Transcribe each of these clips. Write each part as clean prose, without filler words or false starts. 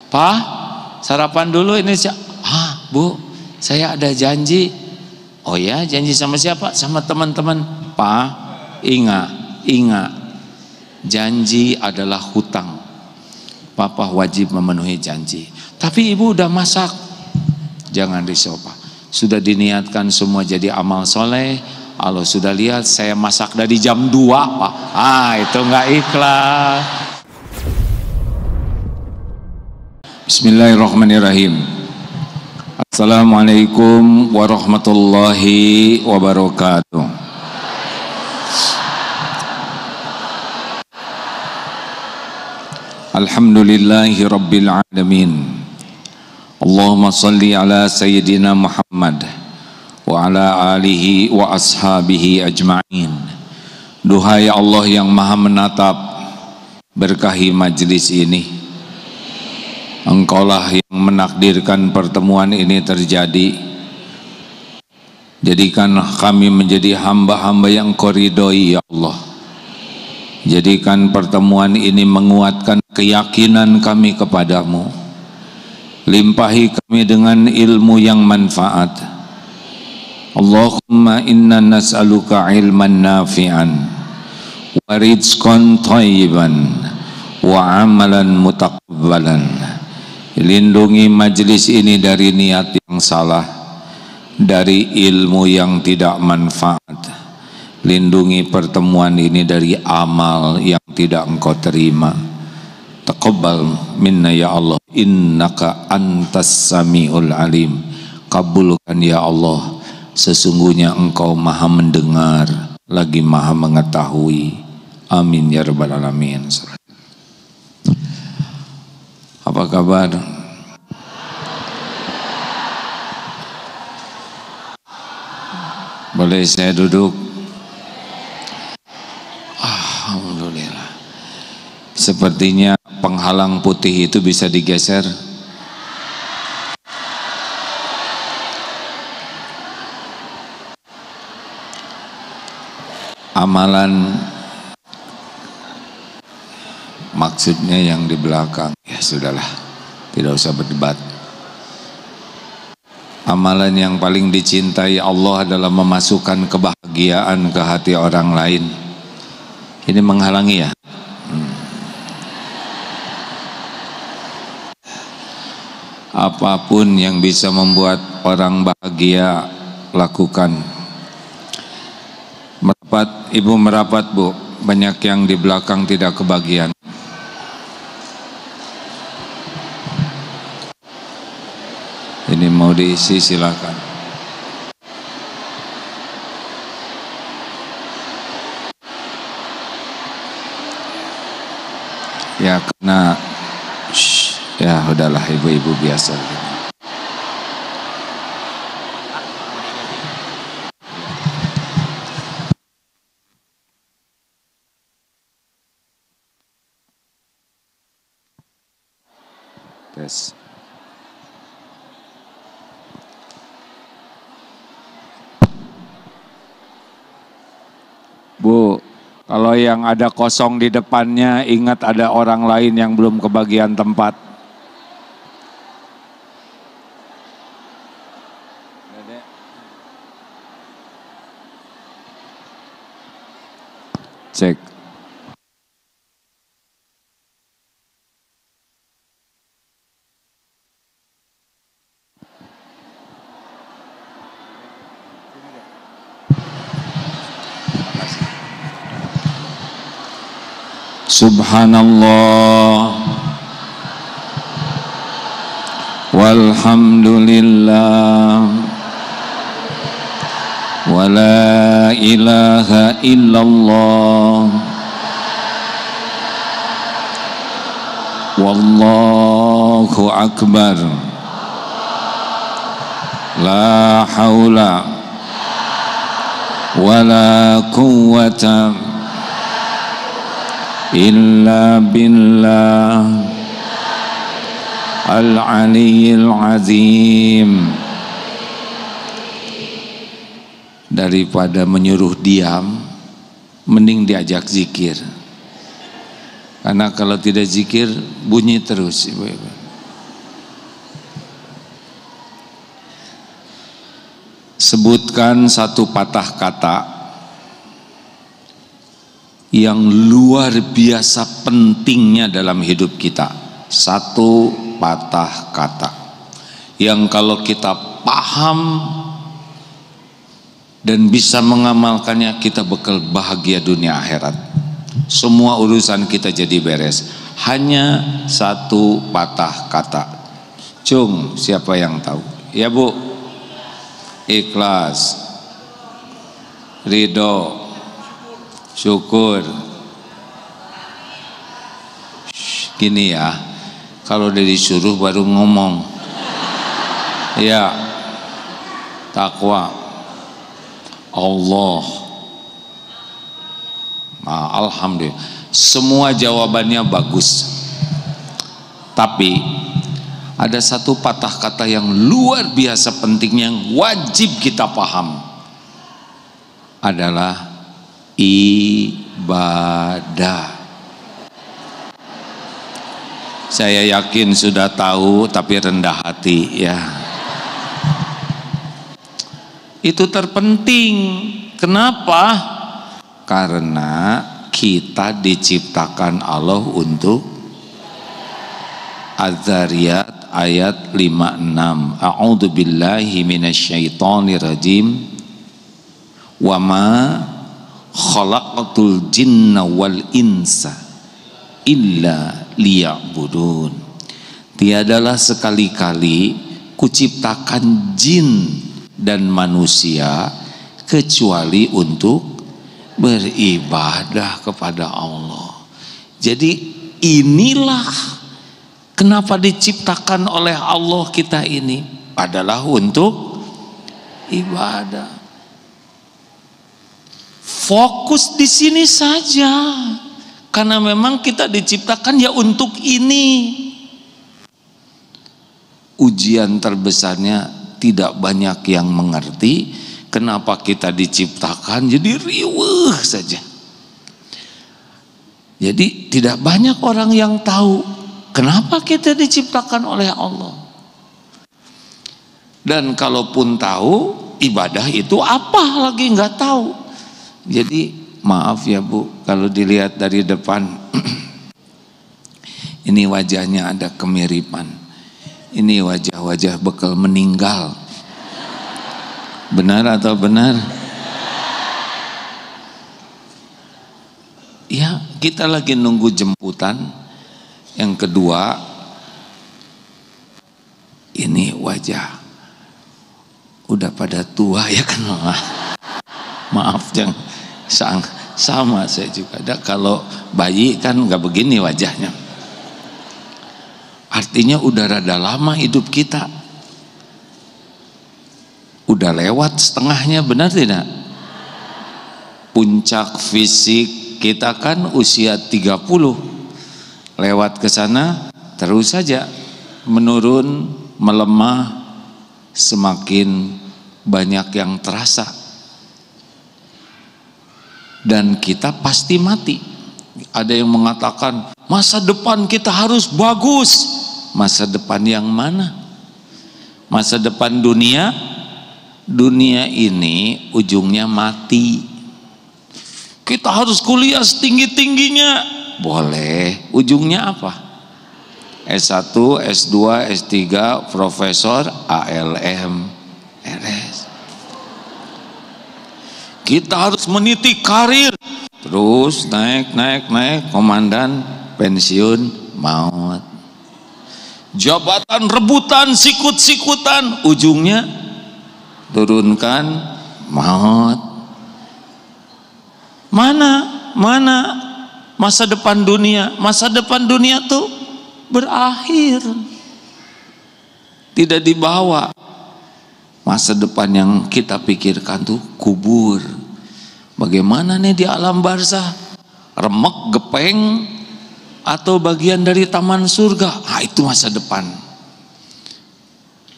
"Pak, sarapan dulu ini." "Bu, saya ada janji." "Oh ya, janji sama siapa?" "Sama teman-teman." "Pak, ingat, janji adalah hutang. Papa wajib memenuhi janji." "Tapi ibu udah masak." "Jangan risau Pak, sudah diniatkan semua jadi amal soleh. Allah sudah lihat saya masak dari jam 2 Pak." Itu nggak ikhlas. Bismillahirrahmanirrahim. Assalamualaikum warahmatullahi wabarakatuh. Alhamdulillahi rabbil alamin. Allahumma salli ala sayyidina Muhammad wa ala alihi wa ashabihi ajma'in. Duhai Allah yang maha menatap, berkahi majlis ini. Engkaulah yang menakdirkan pertemuan ini terjadi. Jadikan kami menjadi hamba-hamba yang Engkau ridhoi ya Allah. Jadikan pertemuan ini menguatkan keyakinan kami kepadamu. Limpahi kami dengan ilmu yang manfaat. Allahumma inna nas'aluka ilman nafi'an wa rizqan thayyiban wa amalan mutaqabbalan. Lindungi majlis ini dari niat yang salah, dari ilmu yang tidak manfaat. Lindungi pertemuan ini dari amal yang tidak Engkau terima. Taqabbal minna ya Allah, innaka antas samiul alim. Kabulkan ya Allah, sesungguhnya Engkau maha mendengar lagi maha mengetahui. Amin ya rabbal alamin. Apa kabar? Boleh saya duduk? Alhamdulillah. Sepertinya penghalang putih itu bisa digeser. Amalan maksudnya yang di belakang. Ya sudahlah, tidak usah berdebat. Amalan yang paling dicintai Allah adalah memasukkan kebahagiaan ke hati orang lain. Ini menghalangi ya? Apapun yang bisa membuat orang bahagia, lakukan. Merapat, ibu merapat bu, banyak yang di belakang tidak kebagian. Ini mau diisi silakan. Ya karena ya udahlah ibu-ibu biasa. Tes. Bu, kalau yang ada kosong di depannya, ingat ada orang lain yang belum kebagian tempat. Cek. Subhanallah walhamdulillah wa la ilaha illallah wallahu akbar la haula wa la quwwata illa billah al-aliyyil azim. Daripada menyuruh diam, mending diajak zikir. Karena kalau tidak zikir bunyi terus ibu-ibu. sebutkan satu patah kata yang luar biasa pentingnya dalam hidup kita. Satu patah kata yang kalau kita paham dan bisa mengamalkannya, kita bekal bahagia dunia akhirat. Semua urusan kita jadi beres. Hanya satu patah kata. Cung, siapa yang tahu? Ya Bu. Ikhlas, ridho, syukur. Gini ya, kalau udah disuruh baru ngomong. Ya, takwa, Allah. Nah, alhamdulillah, semua jawabannya bagus. Tapi ada satu patah kata yang luar biasa penting yang wajib kita paham, adalah ibadah. Saya yakin sudah tahu tapi rendah hati ya. Itu terpenting. Kenapa? Karena kita diciptakan Allah untuk Az-Zariyat ayat 56. A'udzu billahi minasyaitonir rajim. Wa ma khalaqatul jinna wal insa illa liya'budun. Tiadalah sekali-kali kuciptakan jin dan manusia kecuali untuk beribadah kepada Allah. Jadi inilah kenapa diciptakan oleh Allah kita ini, adalah untuk ibadah. Fokus di sini saja, karena memang kita diciptakan ya untuk ini. Ujian terbesarnya tidak banyak yang mengerti kenapa kita diciptakan, jadi riweuh saja. Jadi tidak banyak orang yang tahu kenapa kita diciptakan oleh Allah. Dan kalaupun tahu, ibadah itu apa lagi nggak tahu. Jadi maaf ya Bu, kalau dilihat dari depan ini wajahnya ada kemiripan. Ini wajah-wajah bekal meninggal. Benar atau benar? Ya, kita lagi nunggu jemputan. Yang kedua, ini wajah udah pada tua ya kan. Maaf jangan sama saya juga. Kalau bayi kan nggak begini wajahnya. Artinya udah rada lama hidup kita. Udah lewat setengahnya, benar tidak? Puncak fisik kita kan usia 30. Lewat ke sana terus saja menurun, melemah, semakin banyak yang terasa. Dan kita pasti mati. Ada yang mengatakan masa depan kita harus bagus. Masa depan yang mana? Masa depan dunia? Dunia ini ujungnya mati. Kita harus kuliah setinggi-tingginya. Boleh. Ujungnya apa? S1, S2, S3, profesor, ALM, RS. Kita harus meniti karir. Terus naik, komandan, pensiun, maut. Jabatan rebutan, sikut-sikutan, ujungnya turunkan, maut. Mana masa depan dunia? Masa depan dunia tuh berakhir, tidak dibawa. Masa depan yang kita pikirkan tuh kubur. Bagaimana nih di alam barzah? Remek, gepeng, atau bagian dari taman surga? Ah, itu masa depan.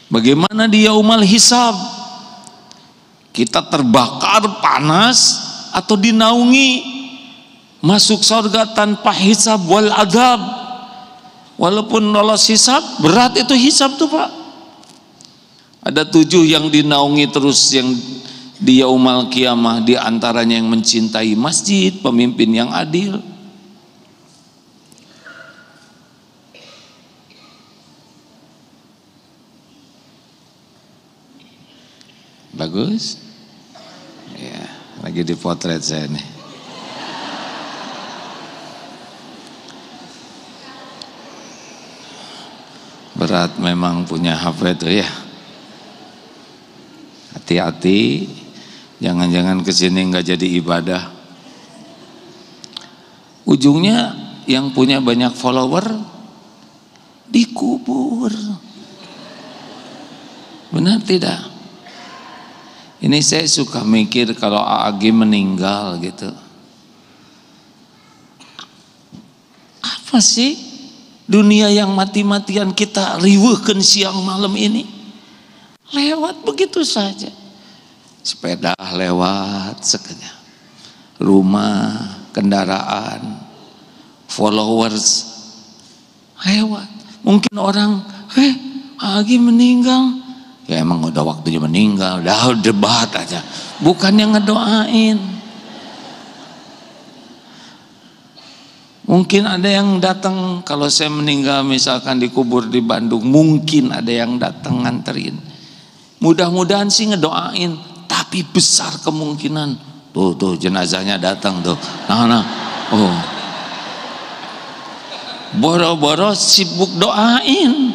Bagaimana di yaumal hisab? Kita terbakar panas atau dinaungi masuk surga tanpa hisab wal adab? Walaupun lolos hisab, berat itu hisab tuh Pak. Ada 7 yang dinaungi terus yang di yaumul kiamah, di antaranya yang mencintai masjid, pemimpin yang adil. Bagus? Ya, lagi dipotret saya nih. Berat memang punya HP itu ya. Hati-hati, jangan-jangan kesini nggak jadi ibadah. Ujungnya yang punya banyak follower dikubur. Benar tidak? Ini saya suka mikir kalau AAG meninggal gitu. Apa sih dunia yang mati-matian kita riweuhkeun siang malam ini? Lewat begitu saja. Sepeda lewat sekejap. Rumah, kendaraan, followers lewat. Mungkin orang, AAG meninggal. Ya emang udah waktunya meninggal, udah debat aja. Bukannya ngedoain. Mungkin ada yang datang kalau saya meninggal misalkan dikubur di Bandung, mungkin ada yang datang nganterin. Mudah-mudahan sih ngedoain, tapi besar kemungkinan tuh jenazahnya datang tuh. Oh. Boro-boro sibuk doain.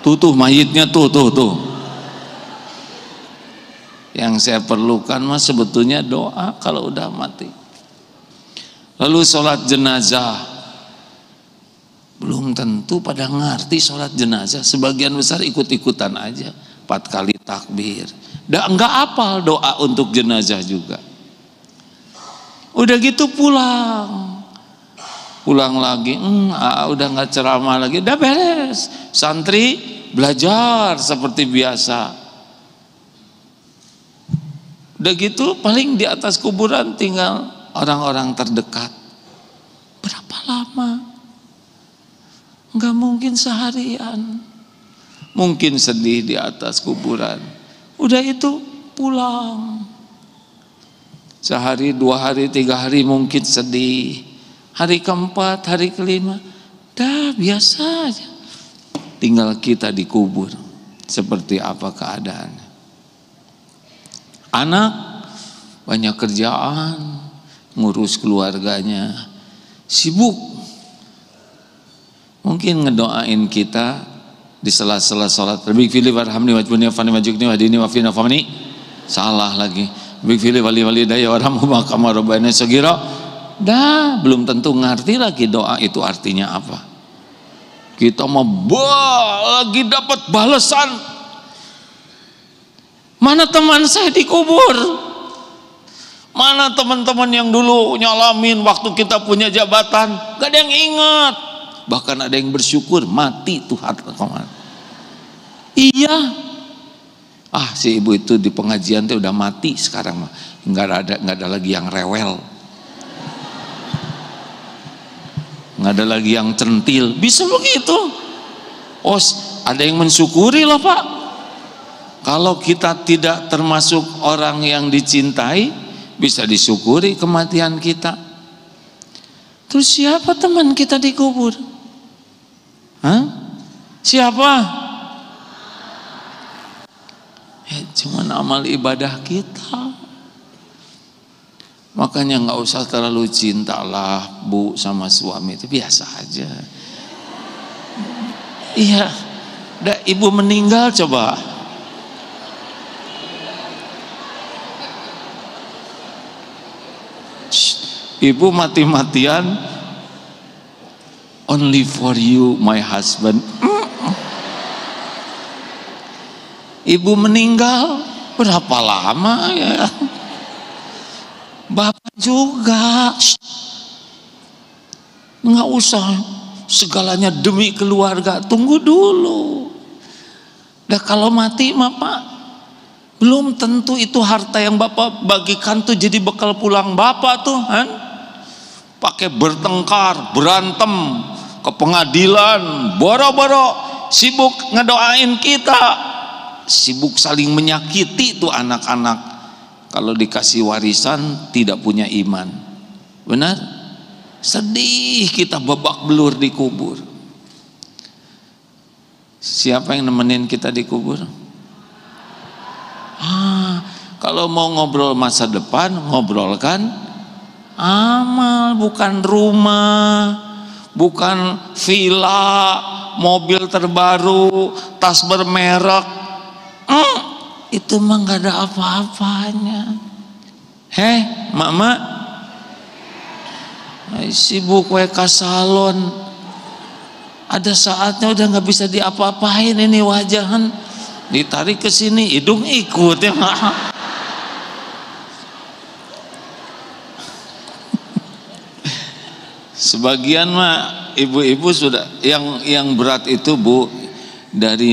Tuh mayitnya tuh. Yang saya perlukan mah sebetulnya doa kalau udah mati. Lalu sholat jenazah, belum tentu pada ngerti sholat jenazah. Sebagian besar ikut-ikutan aja, 4 kali takbir. Enggak hafal doa untuk jenazah juga. Udah gitu pulang lagi, udah nggak ceramah lagi, udah beres. Santri belajar seperti biasa. Udah gitu paling di atas kuburan tinggal orang-orang terdekat. Berapa lama? Enggak mungkin seharian. Mungkin sedih di atas kuburan. Udah itu pulang. Sehari, 2 hari, 3 hari mungkin sedih. Hari keempat, hari kelima, dah biasa aja. Tinggal kita dikubur. Seperti apa keadaannya? Anak banyak kerjaan, ngurus keluarganya, sibuk. Mungkin ngedoain kita di sela-sela salat. Rabbi fili warhamni wajbuni wafani wajukni wahdini wafina famani. Salah lagi. Rabbi fili wali daya warhamhuma kama rabbayani shaghira. Dah belum tentu ngerti lagi doa itu artinya apa. Kita mau lagi dapat balasan. Mana teman saya dikubur? Mana teman-teman yang dulu nyalamin waktu kita punya jabatan? Gak ada yang ingat. Bahkan ada yang bersyukur mati tuh harta kemana. Iya. Si ibu itu di pengajian tuh udah mati sekarang mah. Nggak ada lagi yang rewel. Nggak ada lagi yang centil. Bisa begitu. Ada yang mensyukuri loh Pak. Kalau kita tidak termasuk orang yang dicintai, bisa disyukuri kematian kita. Terus siapa teman kita dikubur? Siapa? Cuman amal ibadah kita. Makanya nggak usah terlalu cintalah Bu sama suami, itu biasa aja. Iya, ibu meninggal coba. Ibu mati-matian, only for you my husband. Ibu meninggal berapa lama ya? Bapak juga. Nggak usah segalanya demi keluarga, tunggu dulu. Kalau mati mah Pak, belum tentu itu harta yang Bapak bagikan tuh jadi bekal pulang Bapak tuh kan. Pakai bertengkar, berantem, ke pengadilan, boro-boro sibuk ngedoain kita. sibuk saling menyakiti tuh anak-anak. Kalau dikasih warisan tidak punya iman. Benar? Sedih kita babak belur di kubur. Siapa yang nemenin kita di kubur? Kalau mau ngobrol masa depan, ngobrolkan amal, bukan rumah, bukan villa, mobil terbaru, tas bermerek. Itu mah gak ada apa-apanya. Mak, sibuk ka salon. Ada saatnya udah gak bisa diapa-apain ini wajahan. Ditarik ke sini, hidung ikut ya. Sebagian mah ibu-ibu sudah yang berat itu Bu, dari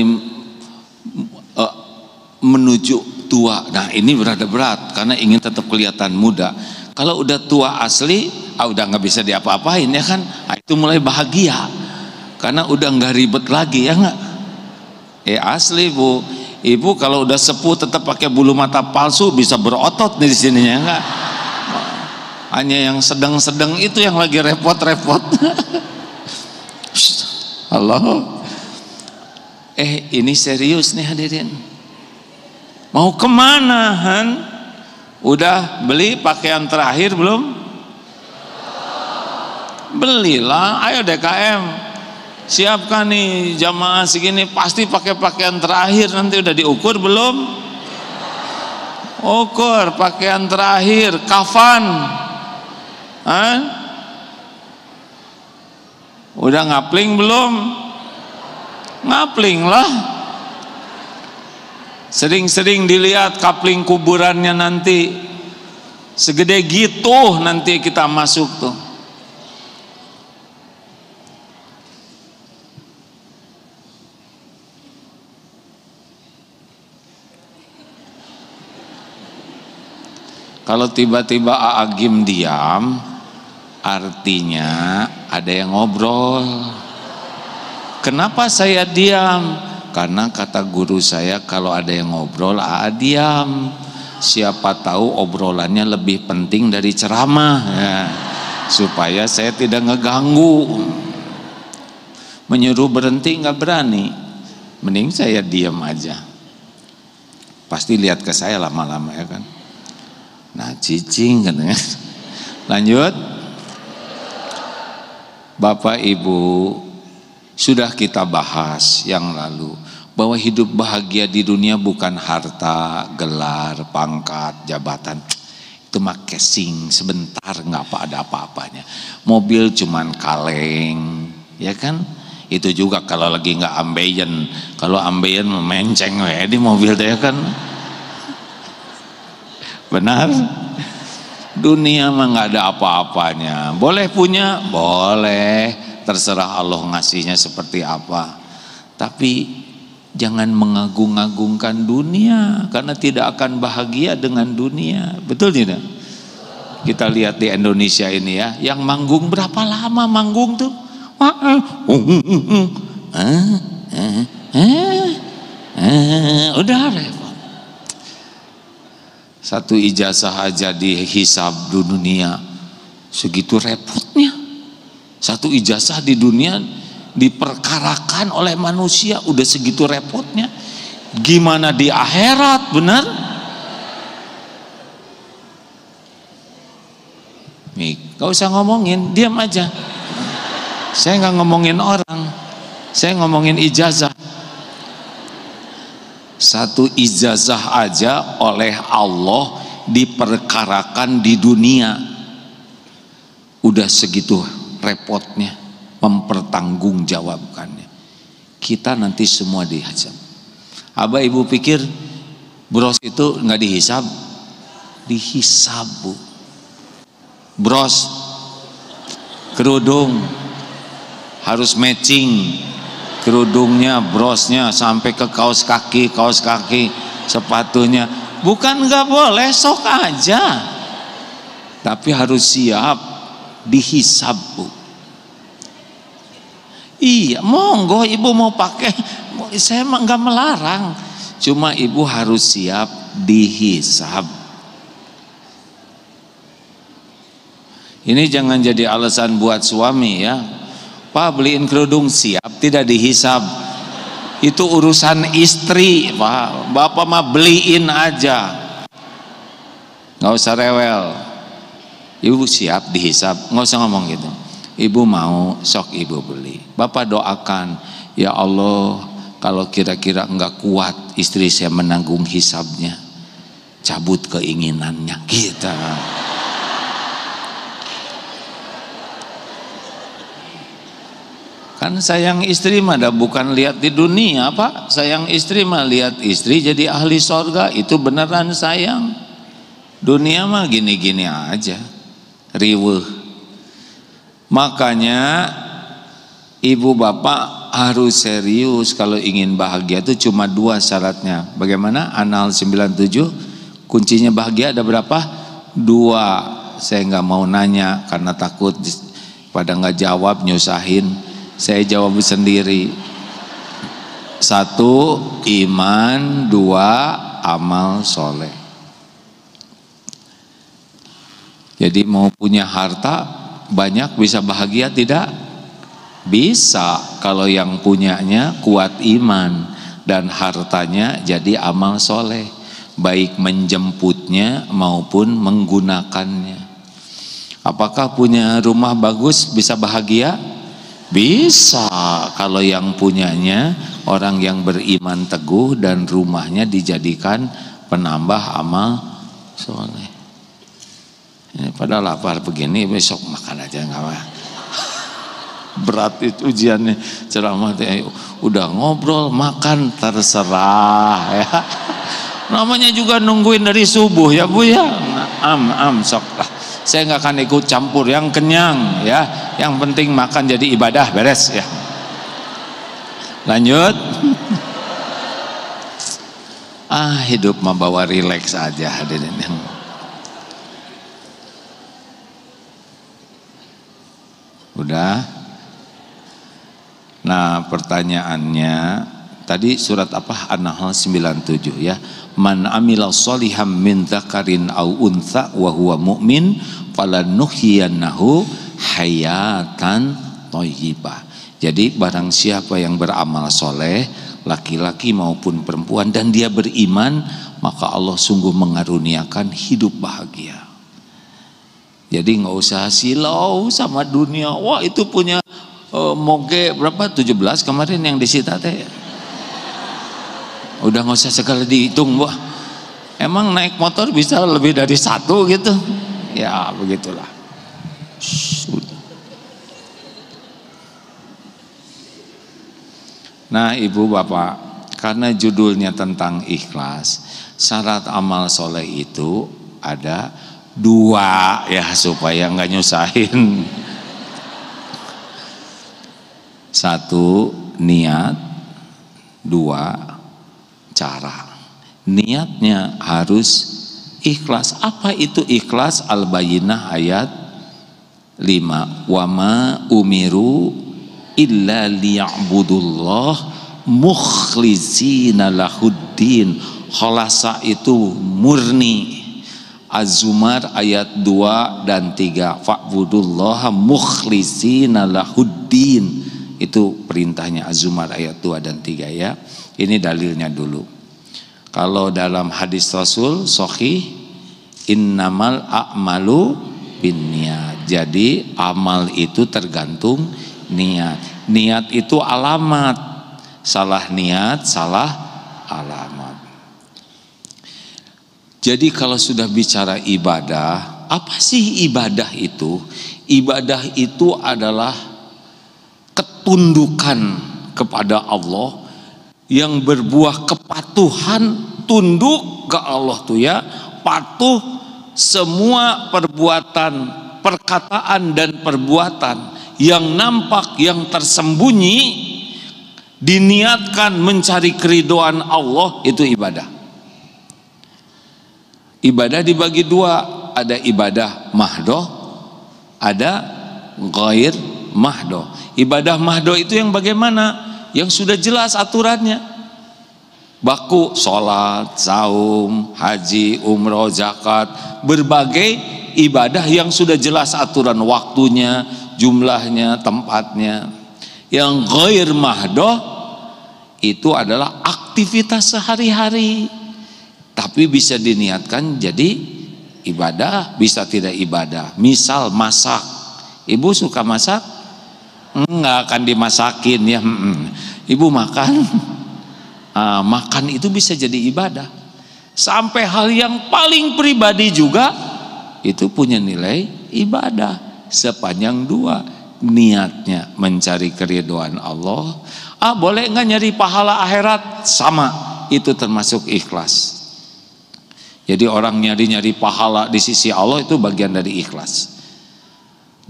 menuju tua. Nah ini berat karena ingin tetap kelihatan muda. Kalau udah tua asli, udah nggak bisa diapa-apain ya kan. Itu mulai bahagia karena udah nggak ribet lagi ya nggak. Asli Bu, ibu kalau udah sepuh tetap pakai bulu mata palsu bisa berotot di sininya enggak. Hanya yang sedang-sedang itu yang lagi repot-repot. Allah. Ini serius nih hadirin. Mau kemana Han? Udah beli pakaian terakhir belum? Belilah, ayo DKM. Siapkan nih jamaah segini pasti pakai pakaian terakhir. Nanti udah diukur belum? Ukur pakaian terakhir, kafan. Udah ngapling belum? Ngapling lah. Sering-sering dilihat kapling kuburannya nanti segede gitu, nanti kita masuk tuh. Kalau tiba-tiba Aagim diam, artinya ada yang ngobrol. Kenapa saya diam? Karena kata guru saya kalau ada yang ngobrol diam. Siapa tahu obrolannya lebih penting dari ceramah ya, supaya saya tidak ngeganggu. Menyuruh berhenti nggak berani, mending saya diam aja. Pasti lihat ke saya lama-lama ya kan. Nah cicing katanya. Lanjut. Bapak Ibu, sudah kita bahas yang lalu bahwa hidup bahagia di dunia bukan harta, gelar, pangkat, jabatan. Itu mah casing sebentar, nggak ada apa-apanya. Mobil cuman kaleng, ya kan? Itu juga kalau lagi nggak ambeien. Kalau ambeien memenceng di mobil ya kan. Benar? Dunia mah nggak ada apa-apanya. Boleh punya, boleh. Terserah Allah ngasihnya seperti apa. Tapi jangan mengagung-agungkan dunia, karena tidak akan bahagia dengan dunia. Betul tidak? Kita lihat di Indonesia ini ya, yang manggung berapa lama manggung tuh? Udah repot. Satu ijazah aja dihisab di dunia, segitu repotnya. Satu ijazah di dunia diperkarakan oleh manusia, udah segitu repotnya. Gimana di akhirat, benar? Nih, gak usah ngomongin, diam aja. Saya nggak ngomongin orang, saya ngomongin ijazah. Satu ijazah aja oleh Allah diperkarakan di dunia, udah segitu repotnya mempertanggungjawabkannya. Kita nanti semua dihisab. Abah ibu pikir bros itu nggak dihisab? Dihisab Bu. Bros kerudung harus matching, kerudungnya, brosnya sampai ke kaos kaki sepatunya. Bukan nggak boleh, sok aja, tapi harus siap dihisab Bu. Iya, monggo ibu mau pakai, saya nggak melarang. Cuma ibu harus siap dihisab. Ini jangan jadi alasan buat suami ya. Pak, beliin kerudung, siap tidak dihisab. Itu urusan istri, Pak. Bapak mah beliin aja, nggak usah rewel. Ibu siap dihisab, nggak usah ngomong gitu. Ibu mau, sok ibu beli. Bapak doakan, ya Allah, kalau kira-kira enggak kuat istri saya menanggung hisabnya, cabut keinginannya kita. Kan sayang istri mah bukan lihat di dunia, Pak. Sayang istri mah lihat istri jadi ahli sorga, itu beneran sayang. Dunia mah gini-gini aja, riweuh. Makanya ibu bapak harus serius kalau ingin bahagia. Itu cuma 2 syaratnya. Bagaimana? Anal 97, kuncinya bahagia ada berapa? 2. Saya nggak mau nanya karena takut pada nggak jawab nyusahin. Saya jawab sendiri. 1, iman. 2, amal soleh. Jadi mau punya harta banyak bisa bahagia tidak? Bisa kalau yang punyanya kuat iman dan hartanya jadi amal soleh, baik menjemputnya maupun menggunakannya. Apakah punya rumah bagus bisa bahagia? Bisa kalau yang punyanya orang yang beriman teguh dan rumahnya dijadikan penambah amal soleh. Ini pada lapar begini, besok makan aja nggak apa. Berat itu ujiannya, ceramah udah ngobrol makan terserah ya. Namanya juga nungguin dari subuh ya Bu ya. Sok lah. Saya nggak akan ikut campur, yang kenyang ya. Yang penting makan jadi ibadah, beres ya. Lanjut. Hidup membawa rileks aja hadirin yang. Udah. Nah, pertanyaannya tadi surat apa? An-Nahl 97 ya. Man amila sholihan min dzakarin au untha wa huwa mu'min falanuhyiyannahu hayatan thayyibah. Jadi barang siapa yang beramal soleh, laki-laki maupun perempuan, dan dia beriman, maka Allah sungguh mengaruniakan hidup bahagia. Jadi nggak usah silau sama dunia. Wah itu punya moge berapa? 17 kemarin yang disita teh. Udah nggak usah sekali dihitung, wah. Emang naik motor bisa lebih dari 1 gitu? Ya begitulah. Sudah. Nah ibu bapak, karena judulnya tentang ikhlas, syarat amal soleh itu ada 2 ya supaya nggak nyusahin. 1 niat, 2 cara. Niatnya harus ikhlas. Apa itu ikhlas? Al-Bayyinah ayat 5. Wa ma umiru illa liya'budullah mukhlishina lahuddin. Khalasa itu murni. Az-Zumar ayat 2 dan 3. Fa'budullaha mukhlishina lahuddin. Itu perintahnya Az-Zumar ayat 2 dan 3 ya. Ini dalilnya dulu. Kalau dalam hadis Rasul sahih, innamal a'malu binniyat. Jadi amal itu tergantung niat. Niat itu alamat. Salah niat, salah alamat. Jadi kalau sudah bicara ibadah, apa sih ibadah itu? Ibadah itu adalah ketundukan kepada Allah yang berbuah kepatuhan, tunduk ke Allah tuh ya, patuh semua perbuatan, perkataan dan perbuatan yang nampak, yang tersembunyi, diniatkan mencari keridhaan Allah, itu ibadah. Ibadah dibagi 2, ada ibadah mahdoh, ada ghair mahdoh. Ibadah mahdoh itu yang bagaimana? Yang sudah jelas aturannya. baku sholat, saum, haji, umroh, zakat, berbagai ibadah yang sudah jelas aturan waktunya, jumlahnya, tempatnya. Yang ghair mahdoh itu adalah aktivitas sehari-hari, tapi bisa diniatkan jadi ibadah, bisa tidak ibadah. Misal masak, ibu suka masak? Enggak akan dimasakin ya. Ibu makan, makan itu bisa jadi ibadah. Sampai hal yang paling pribadi juga itu punya nilai ibadah. Sepanjang dua, niatnya mencari keridhaan Allah. Boleh nggak nyari pahala akhirat? Sama, itu termasuk ikhlas. Jadi orang nyari pahala di sisi Allah itu bagian dari ikhlas.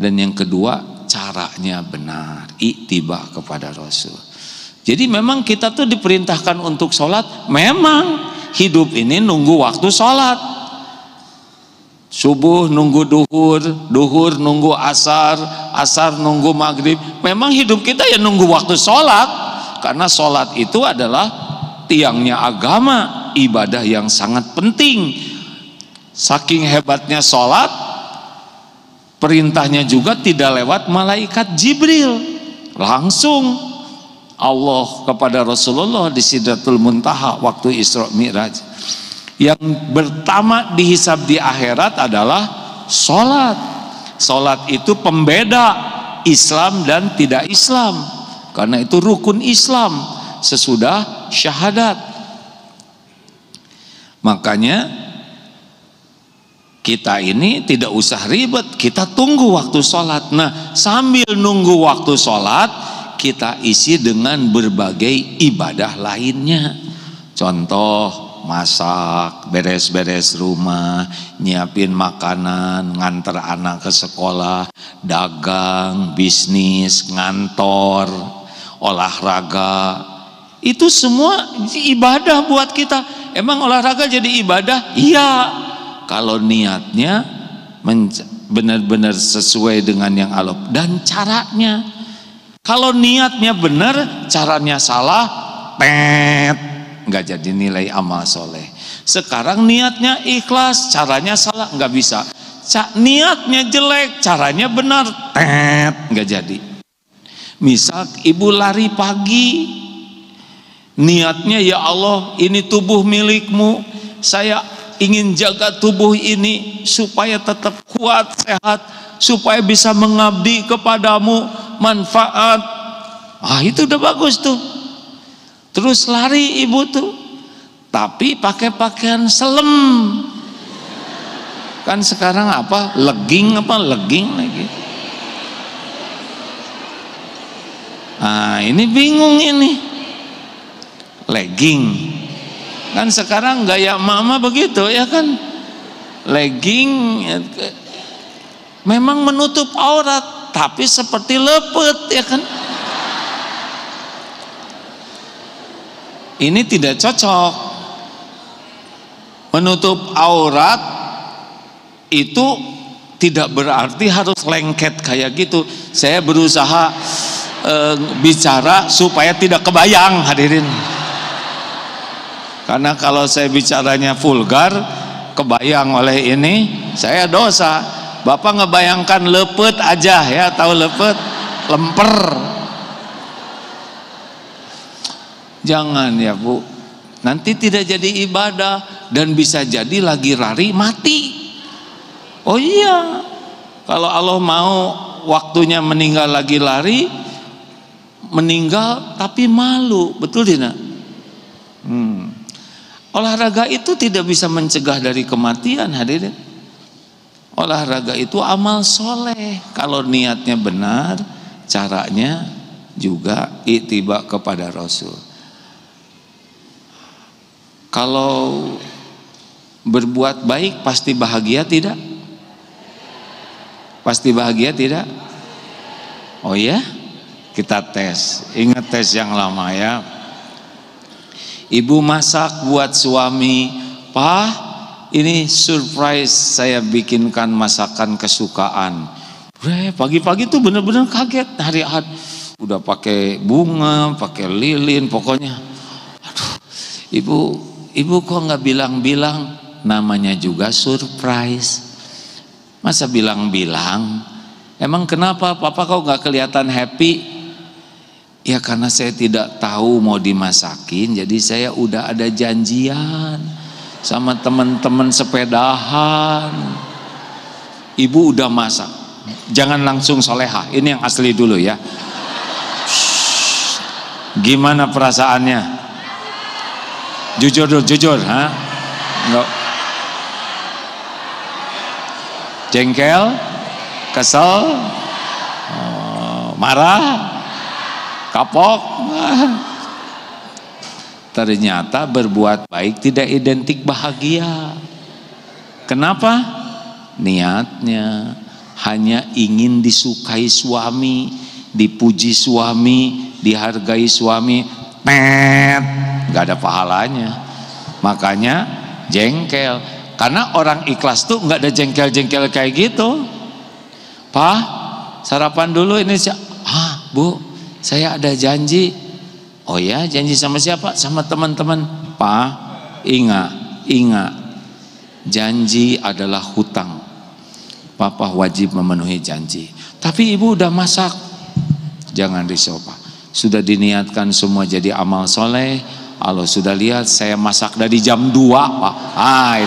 Dan yang kedua, caranya benar, ittiba kepada Rasul. Jadi memang kita tuh diperintahkan untuk sholat. Memang hidup ini nunggu waktu sholat. Subuh nunggu duhur, duhur nunggu asar, asar nunggu maghrib. Memang hidup kita ya nunggu waktu sholat. Karena sholat itu adalah tiangnya agama, ibadah yang sangat penting. Saking hebatnya sholat, perintahnya juga tidak lewat malaikat Jibril, langsung Allah kepada Rasulullah di Sidratul Muntaha waktu Isra Mi'raj. Yang pertama dihisab di akhirat adalah sholat. Sholat itu pembeda Islam dan tidak Islam, karena itu rukun Islam sesudah syahadat. Makanya kita ini tidak usah ribet, kita tunggu waktu sholat. Nah, sambil nunggu waktu sholat, kita isi dengan berbagai ibadah lainnya. Contoh, masak, beres-beres rumah, nyiapin makanan, nganter anak ke sekolah, dagang, bisnis, ngantor, olahraga. Itu semua ibadah buat kita. Emang olahraga jadi ibadah? Iya, kalau niatnya benar-benar sesuai dengan yang Allah dan caranya. Kalau niatnya benar, caranya salah, nggak jadi nilai amal soleh. Sekarang niatnya ikhlas, caranya salah, nggak bisa. Niatnya jelek, caranya benar, nggak jadi. Misal ibu lari pagi, niatnya ya Allah, ini tubuh milikmu, saya ingin jaga tubuh ini supaya tetap kuat, sehat, supaya bisa mengabdi kepadamu, manfaat. Itu udah bagus tuh. Terus lari ibu tuh, tapi pakai pakaian selem. Kan sekarang apa? Legging lagi. Ini bingung ini. Legging. Kan sekarang gaya mama begitu ya kan, legging memang menutup aurat tapi seperti lepet ya kan. Ini tidak cocok. Menutup aurat itu tidak berarti harus lengket kayak gitu. Saya berusaha bicara supaya tidak kebayang, hadirin. Karena kalau saya bicaranya vulgar, kebayang oleh ini, saya dosa. Bapak ngebayangkan lepet aja ya, tahu lepet, lemper. Jangan ya Bu, nanti tidak jadi ibadah dan bisa jadi lagi lari mati. Oh iya, kalau Allah mau waktunya meninggal lagi lari, meninggal tapi malu, betul tidak? Olahraga itu tidak bisa mencegah dari kematian, hadirin. Olahraga itu amal soleh. Kalau niatnya benar, caranya juga ittiba kepada Rasul. Kalau berbuat baik pasti bahagia tidak? Pasti bahagia tidak? Oh ya? Kita tes. Ingat tes yang lama ya. Ibu masak buat suami, "Pak, ini surprise, saya bikinkan masakan kesukaan." Pagi-pagi tuh bener-bener kaget hari Ahad. Udah pakai bunga, pakai lilin, pokoknya. Aduh, Ibu kok nggak bilang-bilang? Namanya juga surprise. Masa bilang-bilang? Emang kenapa papa kok nggak kelihatan happy? Ya karena saya tidak tahu mau dimasakin, jadi saya udah ada janjian sama teman-teman sepedahan. Ibu udah masak, jangan langsung solehah, ini yang asli dulu ya. Gimana perasaannya? Jujur dulu, jujur, ha? Enggak. Jengkel, kesel, marah, kapok. Ternyata berbuat baik tidak identik bahagia. Kenapa? Niatnya hanya ingin disukai suami, dipuji suami, dihargai suami. Gak ada pahalanya. Makanya jengkel. Karena orang ikhlas tuh gak ada jengkel-jengkel kayak gitu. Pak, sarapan dulu ini. Bu, saya ada janji. Oh ya, janji sama siapa? Sama teman-teman. Pak, ingat, janji adalah hutang. Papa wajib memenuhi janji. Tapi ibu udah masak, jangan risau Pak. Sudah diniatkan semua jadi amal soleh. Allah sudah lihat saya masak dari jam 2 Pak.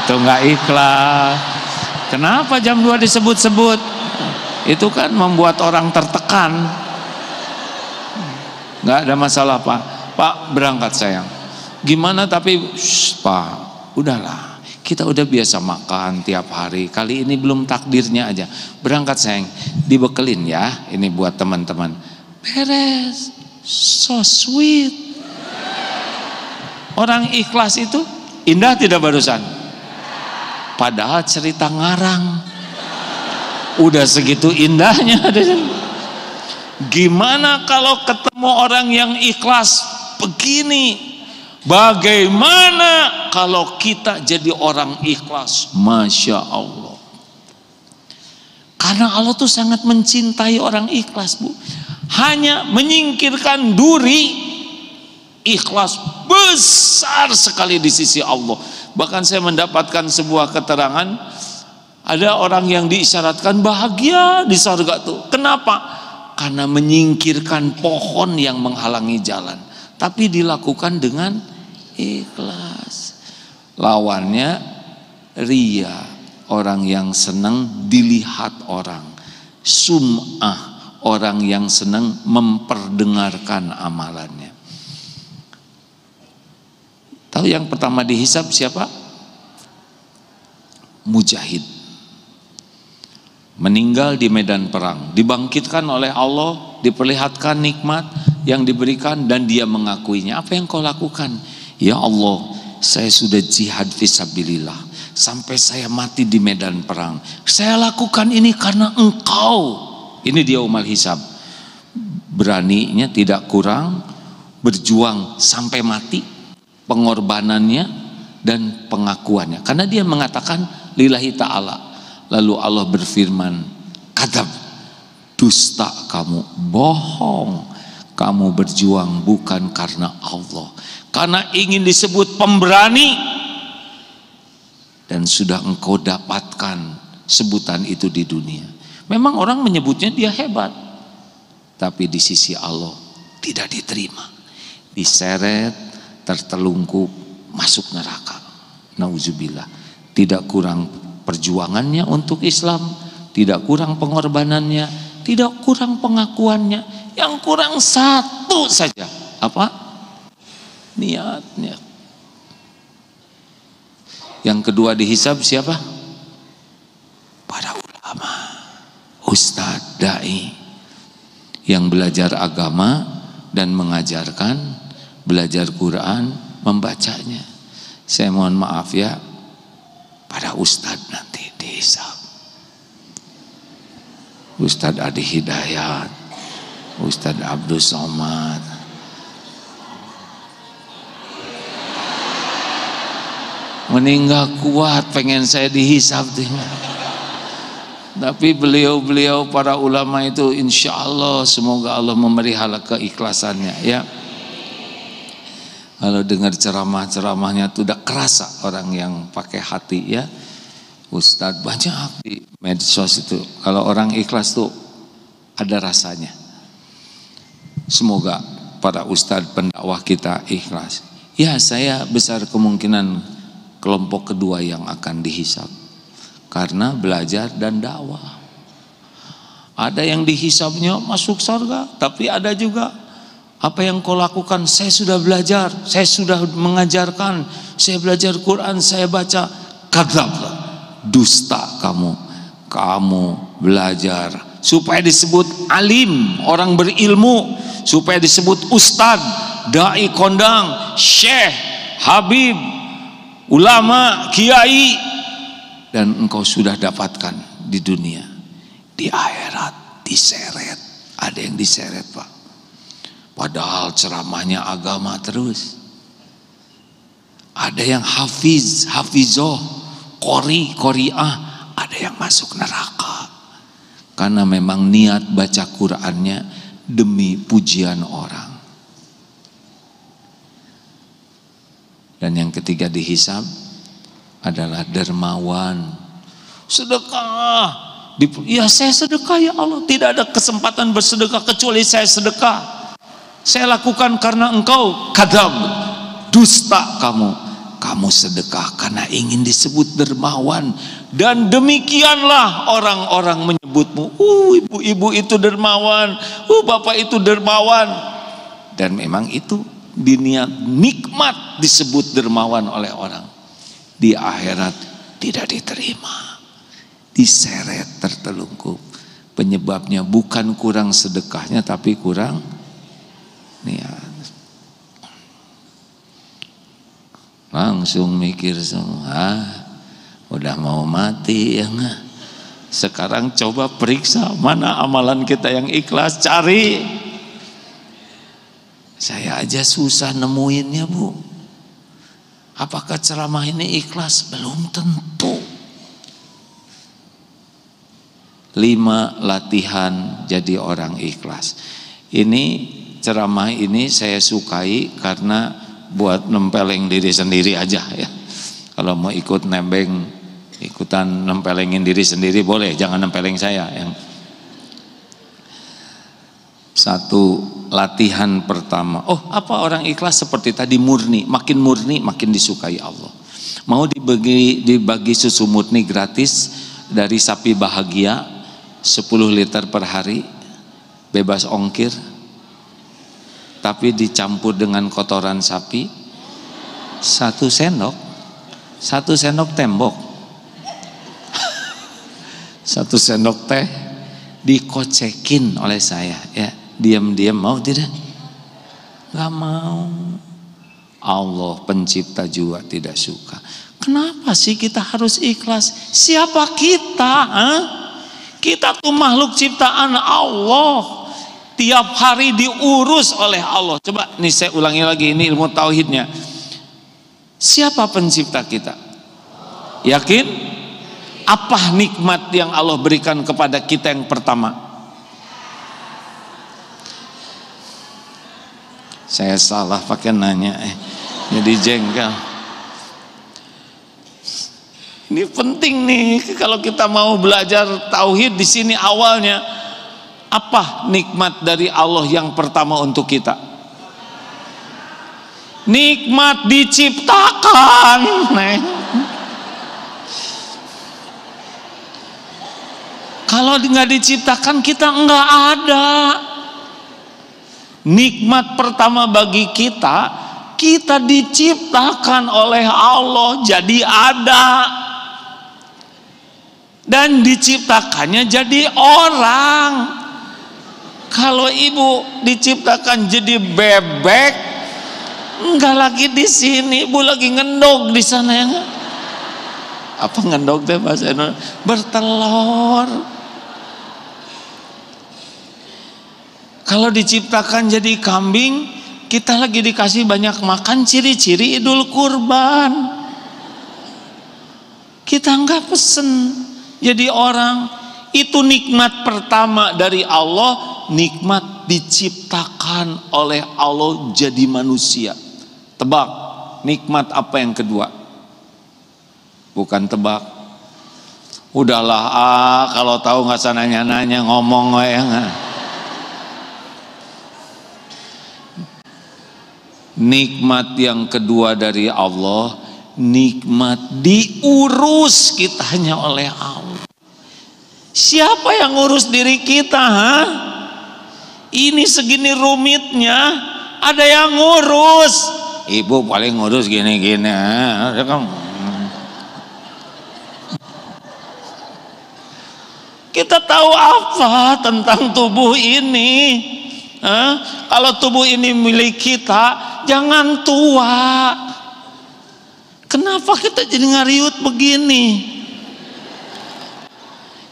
Itu nggak ikhlas. Kenapa jam 2 disebut-sebut? Itu kan membuat orang tertekan. Nggak ada masalah Pak. Pak berangkat sayang. Gimana tapi Pak, udahlah. Kita udah biasa makan tiap hari. Kali ini belum takdirnya aja. Berangkat sayang. Dibekelin ya. Ini buat teman-teman. Beres. So sweet. Orang ikhlas itu indah tidak barusan? Padahal cerita ngarang. Udah segitu indahnya. Gimana kalau ketemu orang yang ikhlas begini? Bagaimana kalau kita jadi orang ikhlas? Masya Allah. Karena Allah tuh sangat mencintai orang ikhlas, Bu. Hanya menyingkirkan duri. Ikhlas besar sekali di sisi Allah. Bahkan saya mendapatkan sebuah keterangan, ada orang yang diisyaratkan bahagia di surga tuh. Kenapa? Karena menyingkirkan pohon yang menghalangi jalan, tapi dilakukan dengan ikhlas. Lawannya ria, orang yang senang dilihat orang. Sum'ah, orang yang senang memperdengarkan amalannya. Tahu yang pertama dihisab siapa? Mujahid. Meninggal di medan perang, dibangkitkan oleh Allah, diperlihatkan nikmat yang diberikan dan dia mengakuinya. Apa yang kau lakukan? Ya Allah, saya sudah jihad fisabilillah sampai saya mati di medan perang. Saya lakukan ini karena Engkau. Ini dia umal hisab. Beraninya tidak kurang, berjuang sampai mati, pengorbanannya dan pengakuannya. Karena dia mengatakan lillahi ta'ala. Lalu Allah berfirman, kadzab, dusta kamu, bohong. Kamu berjuang bukan karena Allah, karena ingin disebut pemberani. Dan sudah engkau dapatkan sebutan itu di dunia. Memang orang menyebutnya dia hebat, tapi di sisi Allah tidak diterima. Diseret, tertelungkup, masuk neraka. Nauzubillah. Tidak kurang perjuangannya untuk Islam, tidak kurang pengorbanannya, tidak kurang pengakuannya. Yang kurang satu saja. Apa? Niatnya. Yang kedua dihisab siapa? Para ulama, ustadz, dai yang belajar agama dan mengajarkan, belajar Quran, membacanya. Saya mohon maaf ya, para ustadz nanti dihisab. Ustadz Adi Hidayat, Ustadz Abdul Somad, meninggal kuat, pengen saya dihisab. Tapi beliau-beliau para ulama itu insya Allah semoga Allah memelihara keikhlasannya ya. Kalau dengar ceramah-ceramahnya tuh udah kerasa orang yang pakai hati ya. Ustadz banyak di medsos itu. Kalau orang ikhlas tuh ada rasanya. Semoga para ustadz pendakwah kita ikhlas. Ya, saya besar kemungkinan kelompok kedua yang akan dihisab. Karena belajar dan dakwah. Ada yang dihisabnya masuk surga, tapi ada juga apa yang kau lakukan, saya sudah belajar, saya sudah mengajarkan, saya belajar Quran, saya baca. Kadzab, dusta kamu belajar supaya disebut alim, orang berilmu, supaya disebut ustad, dai kondang, syekh, habib, ulama, kiai, dan engkau sudah dapatkan di dunia. Di akhirat diseret. Ada yang diseret, Pak, padahal ceramahnya agama terus. Ada yang hafizoh, qori'ah, ada yang masuk neraka karena memang niat baca Qur'annya demi pujian orang. Dan yang ketiga dihisab adalah dermawan, sedekah. Ya, saya sedekah ya Allah, tidak ada kesempatan bersedekah kecuali saya sedekah. Saya lakukan karena engkau. Kadzab, dusta kamu sedekah karena ingin disebut dermawan. Dan demikianlah orang-orang menyebutmu, ibu-ibu itu dermawan, bapak itu dermawan. Dan memang itu diniat nikmat disebut dermawan oleh orang. Di akhirat tidak diterima, diseret, tertelungkup. Penyebabnya bukan kurang sedekahnya, tapi kurang niat. Langsung mikir semua, udah mau mati ya nggak? Sekarang coba periksa mana amalan kita yang ikhlas, cari. Saya aja susah nemuinnya, Bu. Apakah ceramah ini ikhlas? Belum tentu. 5 latihan jadi orang ikhlas. Ini ceramah ini saya sukai karena buat nempeleng diri sendiri aja ya. Kalau mau ikut nebeng, ikutan nempelengin diri sendiri boleh, jangan nempeleng saya. Yang satu latihan pertama. Apa orang ikhlas seperti tadi, murni, makin disukai Allah. Mau dibagi susu murni gratis dari Sapi Bahagia 10 liter per hari, bebas ongkir, tapi dicampur dengan kotoran sapi, 1 sendok tembok, 1 sendok teh dikocekin oleh saya ya, diam-diam. Mau tidak? Gak mau. Allah pencipta juga tidak suka. Kenapa sih kita harus ikhlas? Siapa kita? Kita tuh makhluk ciptaan Allah, tiap hari diurus oleh Allah. Coba nih saya ulangi lagi, ini ilmu tauhidnya. Siapa pencipta kita? Yakin? Apa nikmat yang Allah berikan kepada kita yang pertama? Saya salah pakai nanya, jadi jengkel. Ini penting nih kalau kita mau belajar tauhid di sini awalnya. Apa nikmat dari Allah yang pertama untuk kita? Nikmat diciptakan. Kalau nggak diciptakan kita nggak ada. Nikmat pertama bagi kita diciptakan oleh Allah jadi ada. Dan diciptakannya jadi orang. Kalau ibu diciptakan jadi bebek, enggak lagi di sini, ibu lagi ngendog di sana ya. Apa ngendog teh bahasa Indonesia? Bertelur. Kalau diciptakan jadi kambing, kita lagi dikasih banyak makan, ciri-ciri Idul Kurban. Kita enggak pesen jadi orang. Itu nikmat pertama dari Allah, nikmat diciptakan oleh Allah jadi manusia. Tebak, nikmat apa yang kedua? Bukan tebak. Udahlah, kalau tahu nggak usah nanya-nanya, ngomong ya. Nikmat yang kedua dari Allah, nikmat diurus kitanya oleh Allah. Siapa yang ngurus diri kita? Ini segini rumitnya, ada yang ngurus. Ibu paling ngurus gini-gini. Kita tahu apa tentang tubuh ini? Kalau tubuh ini milik kita, jangan tua. Kenapa kita jadi ngariut begini?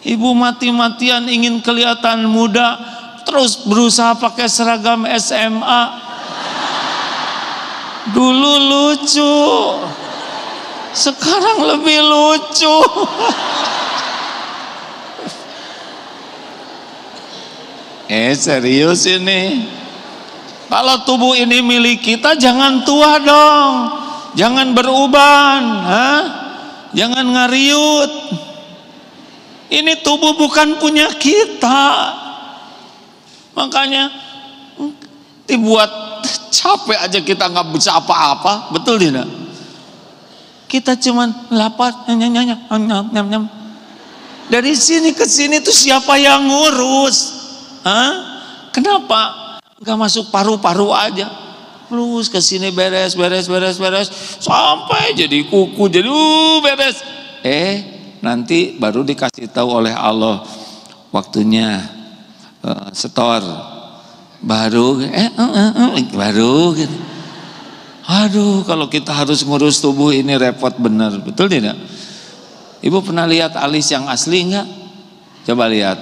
Ibu mati-matian ingin kelihatan muda, terus berusaha pakai seragam SMA. Dulu lucu, sekarang lebih lucu. Serius ini. Kalau tubuh ini milik kita, jangan tua dong, jangan beruban, jangan ngariut. Ini tubuh bukan punya kita. Makanya dibuat capek aja, kita nggak bisa apa-apa, betul tidak? Kita cuman lapar, nyam. Dari sini ke sini tuh siapa yang ngurus? Kenapa nggak masuk paru-paru aja? Terus ke sini beres, sampai jadi kuku, jadi beres. Nanti baru dikasih tahu oleh Allah, waktunya setor. Baru gitu. Aduh, kalau kita harus ngurus tubuh ini repot bener, betul tidak? Ibu pernah lihat alis yang asli enggak? Coba lihat.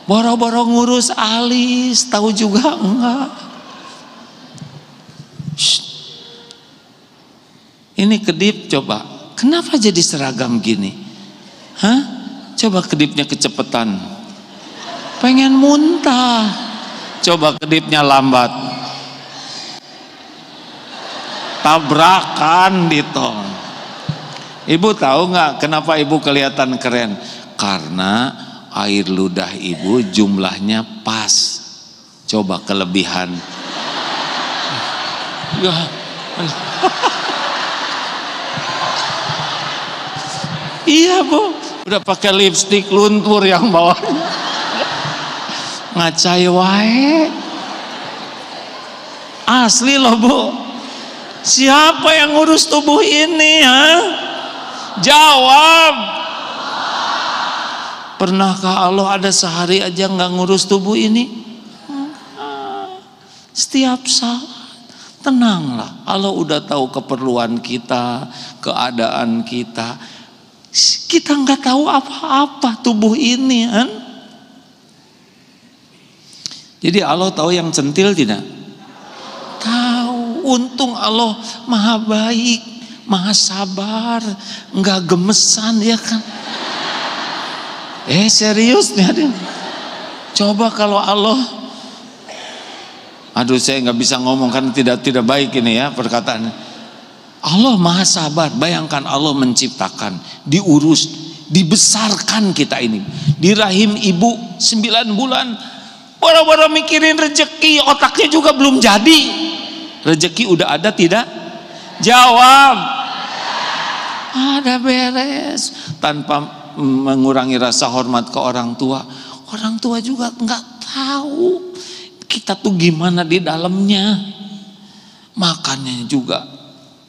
Boro-boro ngurus alis, tahu juga enggak? Ini kedip, coba. Kenapa jadi seragam gini? Coba kedipnya kecepetan. Pengen muntah. Coba kedipnya lambat, tabrakan di tol. Ibu tahu nggak kenapa ibu kelihatan keren? Karena air ludah ibu jumlahnya pas. Coba kelebihan. Iya bu, udah pakai lipstik luntur yang bawahnya. Ngacai wae. Asli loh bu. Siapa yang ngurus tubuh ini? Jawab. Pernahkah Allah ada sehari aja nggak ngurus tubuh ini? Setiap saat. Tenanglah, Allah udah tahu keperluan kita, keadaan kita. Kita nggak tahu apa-apa tubuh ini, Jadi Allah tahu yang centil tidak? Tahu. Untung Allah maha baik, maha sabar, nggak gemesan ya kan? Serius nih. Coba kalau Allah, aduh saya nggak bisa ngomong kan tidak baik ini ya perkataannya. Allah maha sabar. Bayangkan Allah menciptakan, diurus, dibesarkan kita ini di rahim ibu 9 bulan. Boro-boro mikirin rezeki, otaknya juga belum jadi. Rezeki udah ada tidak? Jawab. Ada, beres. Tanpa mengurangi rasa hormat ke orang tua. Orang tua juga nggak tahu kita tuh gimana di dalamnya. Makannya juga.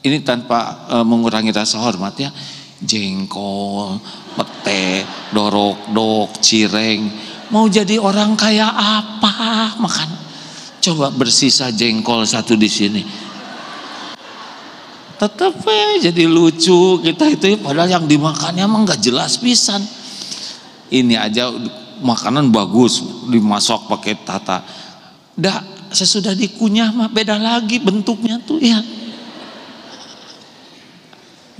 Ini tanpa mengurangi rasa hormat ya. Jengkol, pete, dorok-dok, cireng. Mau jadi orang kaya apa makan? Coba bersisa jengkol satu di sini. Tetap jadi lucu kita itu, padahal yang dimakannya emang nggak jelas pisan. Ini aja makanan bagus, dimasak pakai tata. Sesudah dikunyah mah beda lagi bentuknya tuh ya.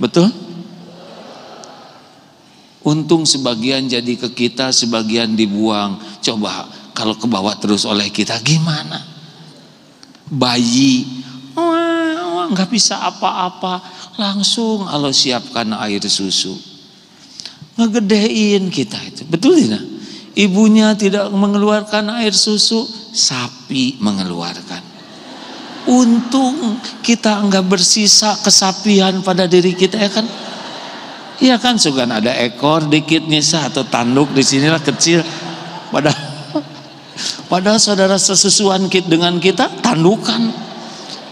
Betul? Untung sebagian jadi ke kita, sebagian dibuang. Coba kalau ke bawah terus oleh kita gimana? Bayi nggak bisa apa-apa, langsung Allah siapkan air susu, ngegedein kita itu, betul tidak? Ibunya tidak mengeluarkan air susu, sapi mengeluarkan. Untung kita enggak bersisa kesapian pada diri kita, ya kan? Iya kan, sugan ada ekor dikit nyisa atau tanduk di sinilah kecil. Padahal saudara sesusuan dengan kita tandukan.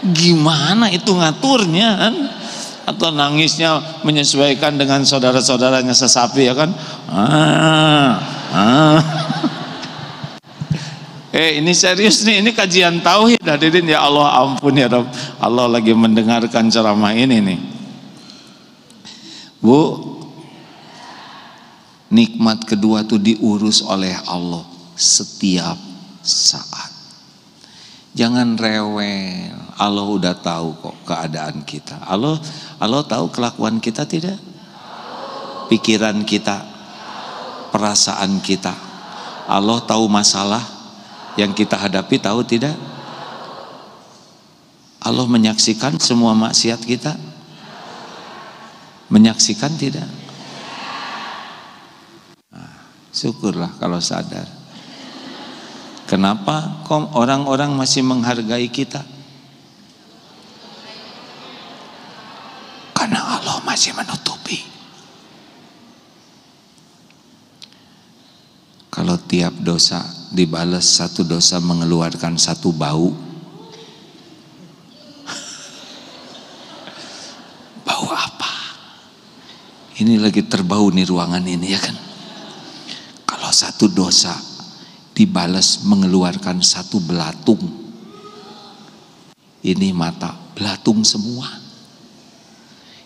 Gimana itu ngaturnya kan? Atau nangisnya menyesuaikan dengan saudara-saudaranya sesapi, ya kan? Ini serius nih, ini kajian tauhid hadirin ya Allah, ampun ya Rabb. Allah lagi mendengarkan ceramah ini nih. Bu, nikmat kedua tuh diurus oleh Allah setiap saat. Jangan rewel. Allah udah tahu kok keadaan kita. Allah tahu kelakuan kita tidak? Pikiran kita, perasaan kita. Allah tahu masalah yang kita hadapi, tahu tidak? Allah menyaksikan semua maksiat kita? Menyaksikan tidak? Nah, syukurlah kalau sadar. Kenapa kok orang-orang masih menghargai kita? Karena Allah masih menutupi. Kalau tiap dosa dibalas satu dosa mengeluarkan satu bau, bau apa? Ini lagi terbau nih ruangan ini, ya kan? Kalau satu dosa dibalas mengeluarkan satu belatung, ini mata belatung semua,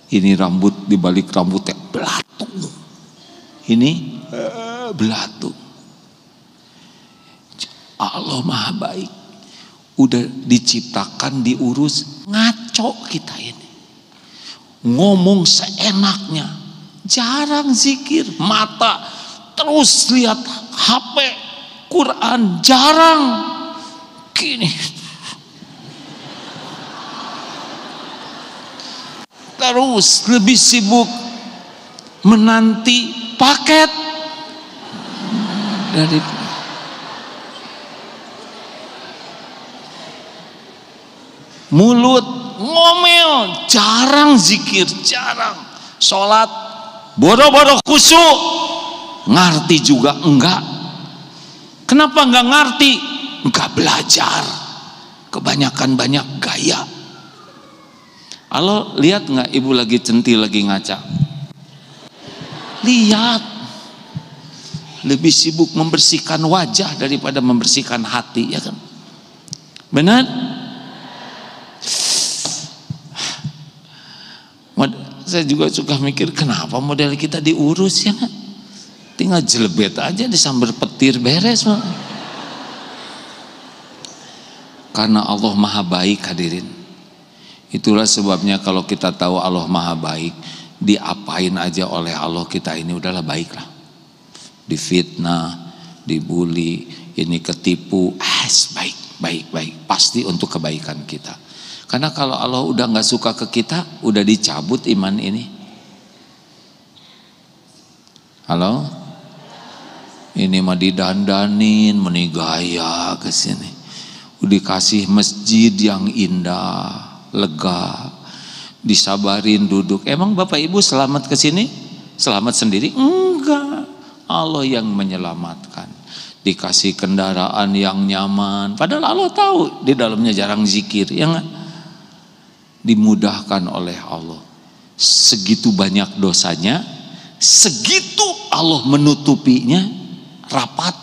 ini rambut dibalik rambutnya belatung, ini belatung. Allah maha baik, udah diciptakan diurus, ngaco kita ini, ngomong seenaknya, jarang zikir, mata terus lihat HP, Quran jarang, gini terus lebih sibuk menanti paket dari mulut, ngomel, jarang zikir, jarang sholat, bodoh-bodoh khusyuk, ngerti juga enggak. Kenapa enggak ngerti? Enggak belajar, kebanyakan banyak gaya. Allah lihat enggak ibu lagi centil, lagi ngaca? Lihat. Lebih sibuk membersihkan wajah daripada membersihkan hati, ya kan? Benar? Saya juga suka mikir, kenapa model kita diurus, ya kan? Tinggal jelebet aja disambar petir beres. Karena Allah maha baik hadirin. Itulah sebabnya kalau kita tahu Allah maha baik, diapain aja oleh Allah kita ini udahlah baiklah. Difitnah, dibully, ini ketipu, baik, pasti untuk kebaikan kita. Karena kalau Allah udah nggak suka ke kita, udah dicabut iman ini. Halo? Ini mah didandanin, menigaya ke sini. Udah dikasih masjid yang indah, lega, disabarin duduk. Emang Bapak Ibu selamat ke sini? Selamat sendiri? Enggak. Allah yang menyelamatkan. Dikasih kendaraan yang nyaman. Padahal Allah tahu di dalamnya jarang zikir, ya enggak? Dimudahkan oleh Allah. Segitu banyak dosanya, segitu Allah menutupinya rapat,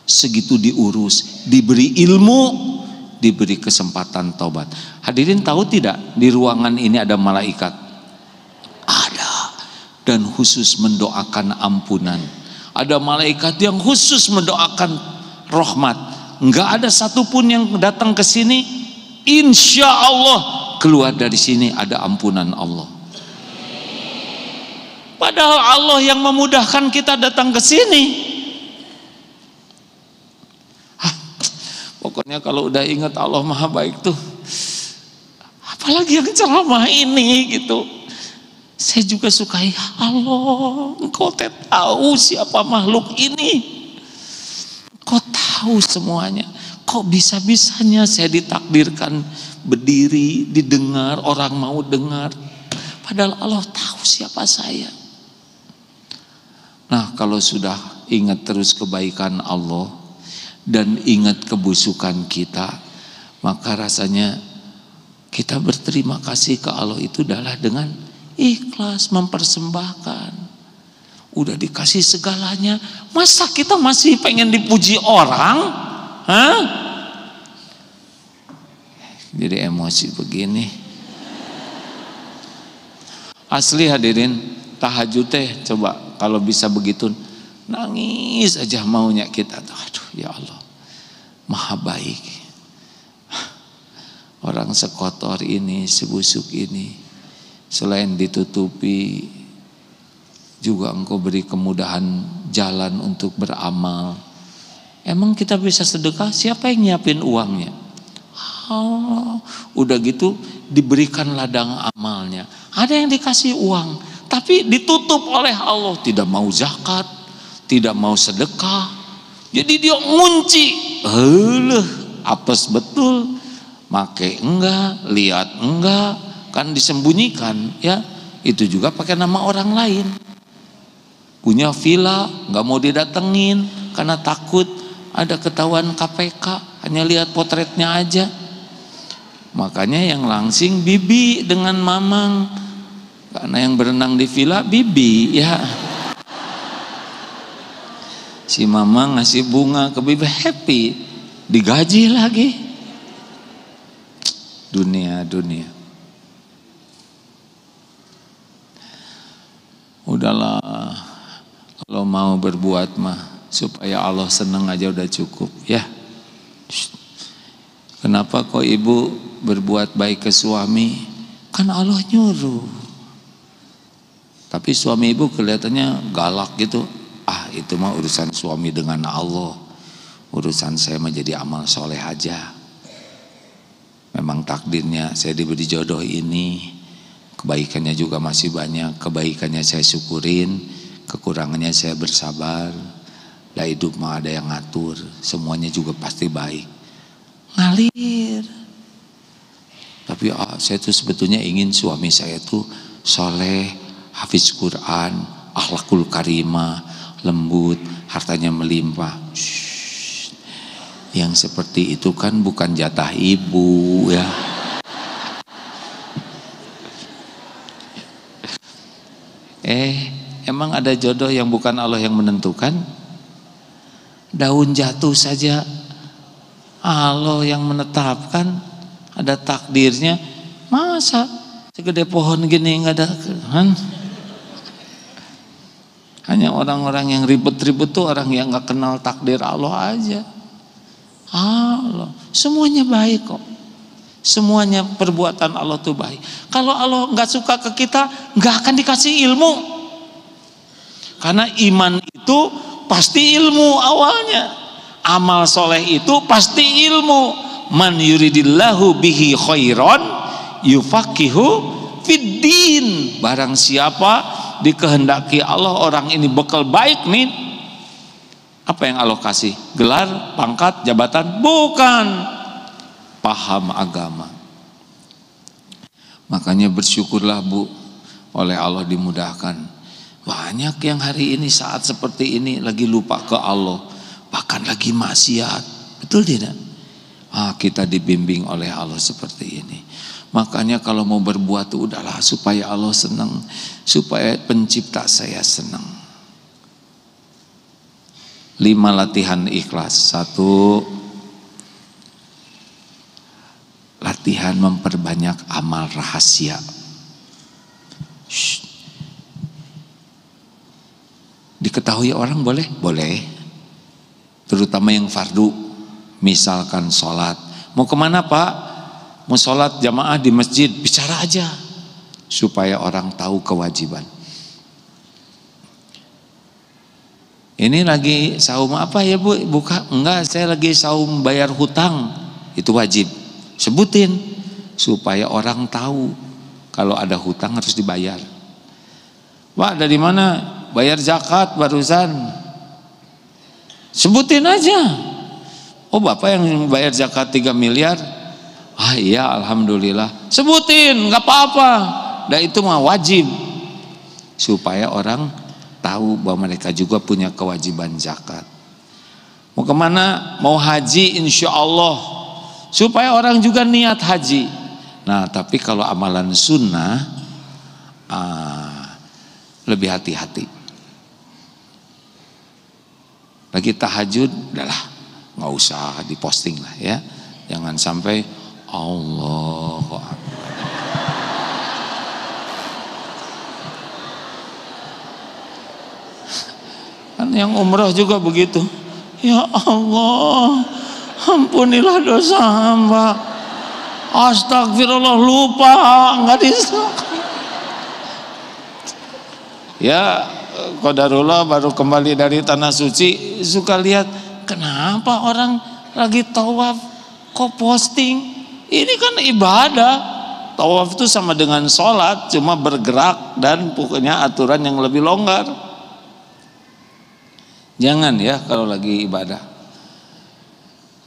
segitu diurus, diberi ilmu, diberi kesempatan taubat. Hadirin tahu tidak, di ruangan ini ada malaikat? Ada. Dan khusus mendoakan ampunan. Ada malaikat yang khusus mendoakan rahmat. Enggak ada satupun yang datang ke sini, insya Allah keluar dari sini ada ampunan Allah. Padahal Allah yang memudahkan kita datang ke sini. Pokoknya kalau udah ingat Allah maha baik tuh, apa apalagi yang ceramah ini gitu. Saya juga suka, ya Allah, Engkau tahu siapa makhluk ini, Engkau tahu semuanya. Kok bisa-bisanya saya ditakdirkan berdiri, didengar, orang mau dengar, padahal Allah tahu siapa saya. Nah, kalau sudah ingat terus kebaikan Allah dan ingat kebusukan kita, maka rasanya kita berterima kasih ke Allah itu adalah dengan ikhlas mempersembahkan. Udah dikasih segalanya, masa kita masih pengen dipuji orang? Hah? Jadi emosi begini. Asli hadirin, tahajud teh coba kalau bisa begitu, nangis aja maunya kita. Aduh ya Allah, Maha baik. Orang sekotor ini, sebusuk ini, selain ditutupi, juga Engkau beri kemudahan jalan untuk beramal. Emang kita bisa sedekah? Siapa yang nyiapin uangnya? Oh, udah gitu diberikan ladang amalnya. Ada yang dikasih uang, tapi ditutup oleh Allah. Tidak mau zakat, tidak mau sedekah. Jadi dia ngunci. Apes betul. Make enggak, lihat enggak, kan disembunyikan ya. Itu juga pakai nama orang lain. Punya villa, nggak mau didatengin karena takut ada ketahuan KPK, hanya lihat potretnya aja. Makanya yang langsing bibi dengan mamang, karena yang berenang di villa bibi ya. Si mamang ngasih bunga ke bibi, happy, digaji lagi. Dunia. Udahlah, kalau mau berbuat mah supaya Allah senang aja udah cukup ya. Kenapa kok ibu berbuat baik ke suami? Kan Allah nyuruh. Tapi suami ibu kelihatannya galak gitu. Itu mah urusan suami dengan Allah. Urusan saya mah jadi amal soleh aja. Memang takdirnya saya diberi jodoh ini, kebaikannya juga masih banyak. Kebaikannya saya syukurin, kekurangannya saya bersabar. Lah hidup mah ada yang ngatur, semuanya juga pasti baik. Ngalir. Tapi saya tuh sebetulnya ingin suami saya tuh soleh, hafiz Quran, akhlakul karimah, lembut, hartanya melimpah. Yang seperti itu kan bukan jatah ibu ya. Emang ada jodoh yang bukan Allah yang menentukan? Daun jatuh saja Allah yang menetapkan, ada takdirnya. Masa segede pohon gini nggak ada kan? Hanya orang-orang yang ribet-ribet tuh orang yang nggak kenal takdir Allah aja. Allah, semuanya baik kok. Semuanya perbuatan Allah tuh baik. Kalau Allah nggak suka ke kita, nggak akan dikasih ilmu. Karena iman itu pasti ilmu awalnya. Amal soleh itu pasti ilmu. Man yuridillahu bihi khairan yufaqihu fiddin. Barang siapa dikehendaki Allah orang ini bekal baik nih, apa yang Allah kasih? Gelar, pangkat, jabatan? Bukan. Paham agama. Makanya bersyukurlah Bu, oleh Allah dimudahkan. Banyak yang hari ini saat seperti ini lagi lupa ke Allah, bahkan lagi maksiat. Betul tidak? Kita dibimbing oleh Allah seperti ini. Makanya kalau mau berbuat itu udahlah supaya Allah senang, supaya pencipta saya senang. 5 latihan ikhlas. 1, latihan memperbanyak amal rahasia. Diketahui orang boleh? Boleh. Terutama yang fardu. Misalkan sholat. Mau kemana Pak? Mau sholat jamaah di masjid. Bicara aja. Supaya orang tahu kewajiban. Ini lagi saum apa ya Bu? Buka? Enggak, saya lagi saum bayar hutang. Itu wajib. Sebutin. supaya orang tahu kalau ada hutang harus dibayar. Pak, dari mana? Bayar zakat barusan. Sebutin aja. Oh, Bapak yang bayar zakat 3 miliar? Ah iya, alhamdulillah. Sebutin, nggak apa-apa. Dan itu mah wajib. Supaya orang tahu bahwa mereka juga punya kewajiban zakat. Mau kemana? Mau haji insya Allah. Supaya orang juga niat haji. Nah, tapi kalau amalan sunnah lebih hati-hati. Lagi tahajud, udahlah, nggak usah diposting lah ya. Jangan sampai Allahu Akbar. Kan yang umroh juga begitu. Ya Allah, ampunilah dosa hamba. Astagfirullah, lupa, nggak disangka. Ya, qadarullah baru kembali dari tanah suci, suka lihat kenapa orang lagi tawaf kok posting. Ini kan ibadah. Tawaf itu sama dengan sholat, cuma bergerak dan pokoknya aturan yang lebih longgar. Jangan ya kalau lagi ibadah.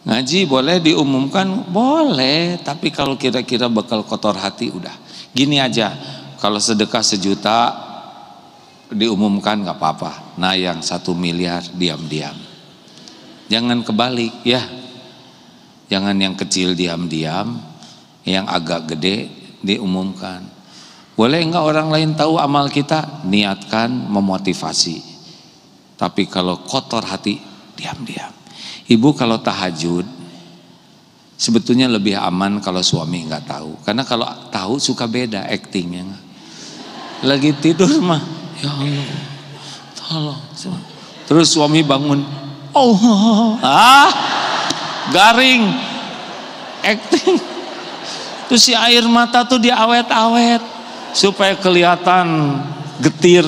Ngaji boleh diumumkan, boleh, tapi kalau kira-kira bakal kotor hati udah. Gini aja, kalau sedekah 1 juta diumumkan nggak apa-apa. Nah, yang 1 miliar diam-diam. Jangan kebalik ya. Jangan yang kecil diam-diam, yang agak gede diumumkan. Boleh nggak orang lain tahu amal kita? Niatkan memotivasi. Tapi kalau kotor hati, diam-diam. Ibu kalau tahajud sebetulnya lebih aman kalau suami nggak tahu. Karena kalau tahu suka beda aktingnya. Lagi tidur mah, ya Allah, tolong. Terus suami bangun, garing, acting. Terus si air mata tuh diawet-awet supaya kelihatan getir.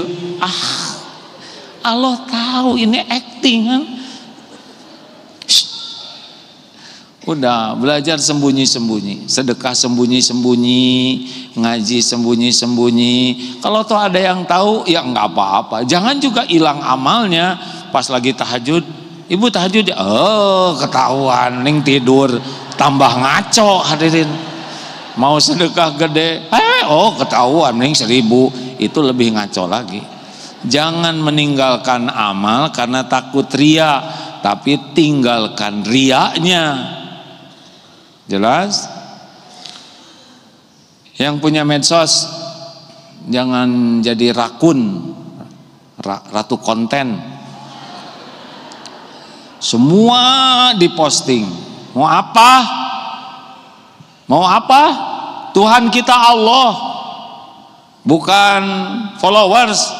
Allah tahu ini acting kan. Udah belajar sembunyi-sembunyi, sedekah sembunyi-sembunyi, ngaji sembunyi-sembunyi. Kalau toh ada yang tahu ya nggak apa-apa. Jangan juga hilang amalnya pas lagi tahajud. Ibu tahajud ya, ketahuan ning tidur tambah ngaco hadirin. Mau sedekah gede, ketahuan ning 1000, itu lebih ngaco lagi. Jangan meninggalkan amal karena takut ria, tapi tinggalkan riaknya. Jelas? Yang punya medsos jangan jadi rakun, ratu konten. Semua diposting. Mau apa? Mau apa? Tuhan kita Allah, bukan followers.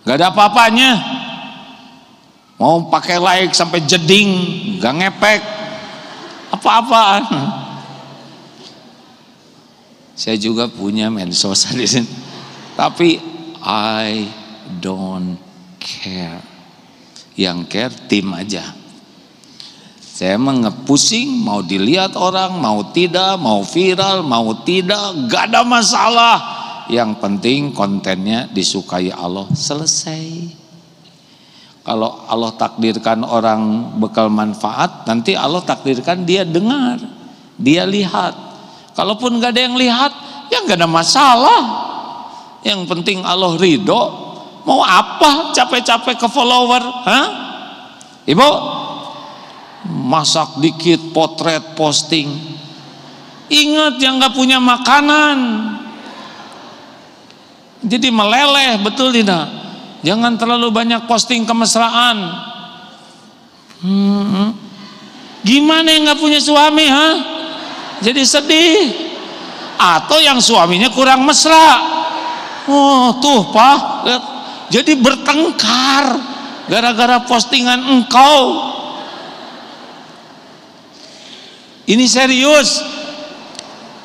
Gak ada apa-apanya. Mau pakai like sampai jeding, gak ngepek apa-apaan. Saya juga punya medsos di sini, tapi I don't care. Yang care tim aja. Saya emang ngepusing, mau dilihat orang, mau tidak, mau viral, mau tidak, gak ada masalah. Yang penting kontennya disukai Allah, selesai. Kalau Allah takdirkan orang bekal manfaat, nanti Allah takdirkan dia dengar, dia lihat. Kalaupun gak ada yang lihat, ya gak ada masalah. Yang penting Allah ridho. Mau apa capek-capek ke follower? Ibu, masak dikit, potret, posting. Ingat yang gak punya makanan. Jadi meleleh, betul tidak? Jangan terlalu banyak posting kemesraan. Gimana yang gak punya suami? Jadi sedih. Atau yang suaminya kurang mesra. Tuh Pak, jadi bertengkar gara-gara postingan engkau. Ini serius.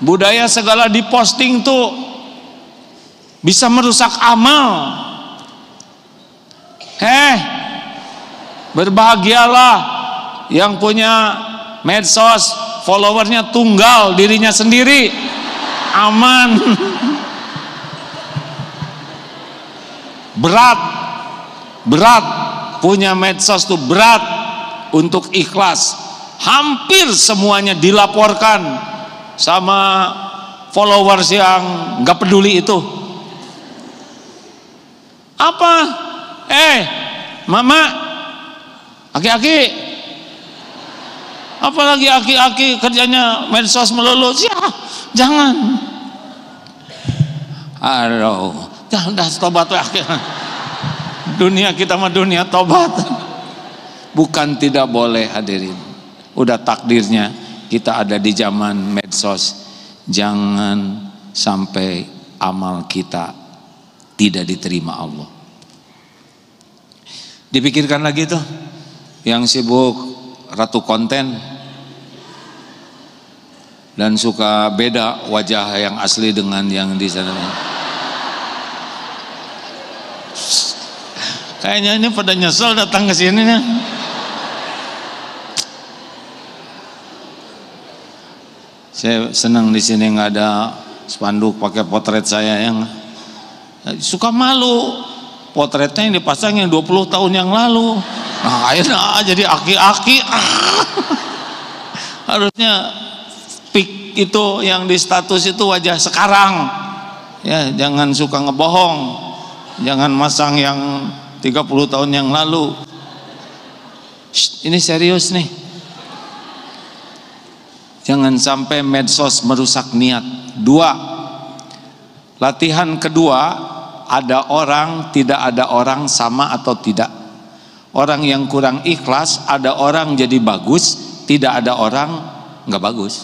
Budaya segala diposting tuh bisa merusak amal. Berbahagialah yang punya medsos, followernya tunggal, dirinya sendiri, aman. Berat punya medsos tuh, berat untuk ikhlas. Hampir semuanya dilaporkan sama followers yang nggak peduli itu. Apa? Mama, aki-aki, apalagi aki-aki kerjanya medsos melulu. Ya, jangan. Aduh, jangan tobat aki. Dunia kita mah dunia tobat. Bukan tidak boleh, hadirin. Udah takdirnya kita ada di zaman medsos. Jangan sampai amal kita tidak diterima Allah. Dipikirkan lagi tuh yang sibuk ratu konten dan suka beda wajah yang asli dengan yang di sana. Kayaknya ini pada nyesel datang ke sini nih. Saya senang di sini nggak ada spanduk pakai potret saya, yang suka malu. Potretnya yang dipasang yang 20 tahun yang lalu. Nah, akhirnya jadi aki-aki. Harusnya pic itu yang di status itu wajah sekarang. Ya, jangan suka ngebohong. Jangan masang yang 30 tahun yang lalu. Ini serius nih. Jangan sampai medsos merusak niat. 2. Latihan kedua, ada orang, tidak ada orang, sama atau tidak. Orang yang kurang ikhlas, ada orang jadi bagus, tidak ada orang nggak bagus.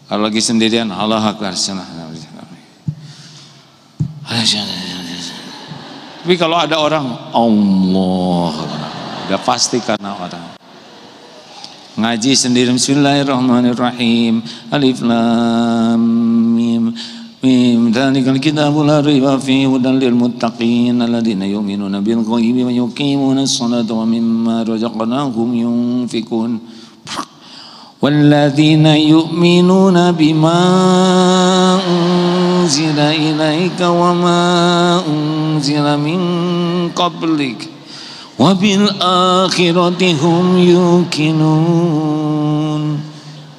Kalau lagi sendirian, Allah Akbar. Tapi kalau ada orang, Allah, udah pasti karena orang. Ngaji sendiri, Bismillahirrahmanirrahim, Alif Lam Mim. Dzalikal kitabu la raiba fihi hudan lil muttaqin alladziina yu'minuuna bil ghaibi wa yuqiimuuna as-salaata wa mimmaa razaqnaahum yunfiquun. Walladziina yu'minuuna bimaa unzila ilaika wa maa unzila min qablik wa bil aakhirati hum yuqinuun.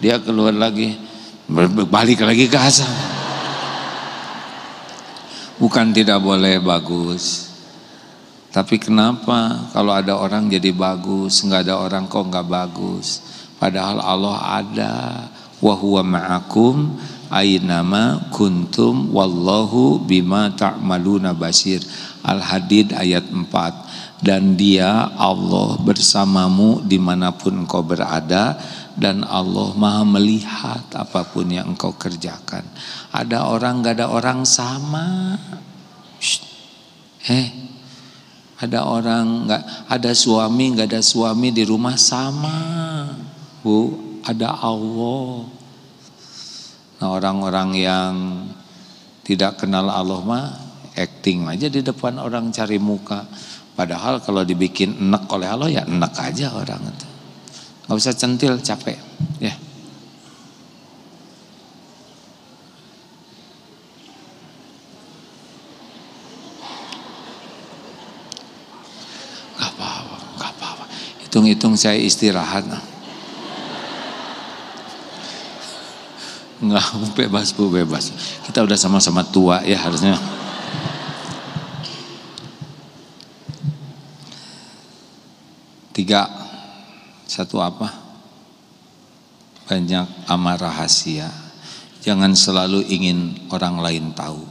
Dia keluar lagi, balik lagi ke asal. Bukan tidak boleh bagus, tapi kenapa kalau ada orang jadi bagus, nggak ada orang kok nggak bagus? Padahal Allah ada. Wa huwa ma'akum aynama kuntum wallahu bima ta'maluna basir. Al-Hadid ayat 4. Dan dia Allah bersamamu dimanapun engkau berada, dan Allah maha melihat apapun yang engkau kerjakan. Ada orang gak ada orang sama. Ada orang gak ada suami, gak ada suami di rumah sama. Bu, ada Allah. Nah, orang-orang yang tidak kenal Allah mah acting aja di depan orang, cari muka. Padahal kalau dibikin enek oleh Allah ya enek aja orang itu. Gak usah centil, capek ya. Gak apa-apa. Hitung-hitung saya istirahat. Enggak, bebas Bu, bebas. Kita udah sama-sama tua ya harusnya. Tiga. Satu apa? Banyak amal rahasia. Jangan selalu ingin orang lain tahu.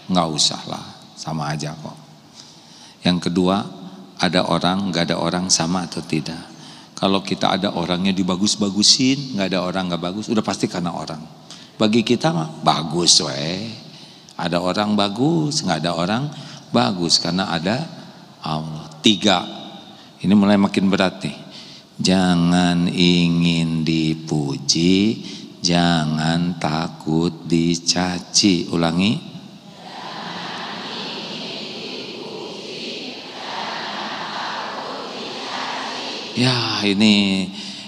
Nggak usah lah, sama aja kok. Yang kedua, ada orang, nggak ada orang, sama atau tidak. Kalau kita ada orangnya dibagus-bagusin, nggak ada orang nggak bagus, udah pasti karena orang. Bagi kita mah bagus weh. Ada orang bagus, nggak ada orang bagus karena ada Allah. Tiga. Ini mulai makin berat nih. Jangan ingin dipuji, jangan takut dicaci. Ulangi. Jangan ingin dipuji, jangan takut dicaci. Ya,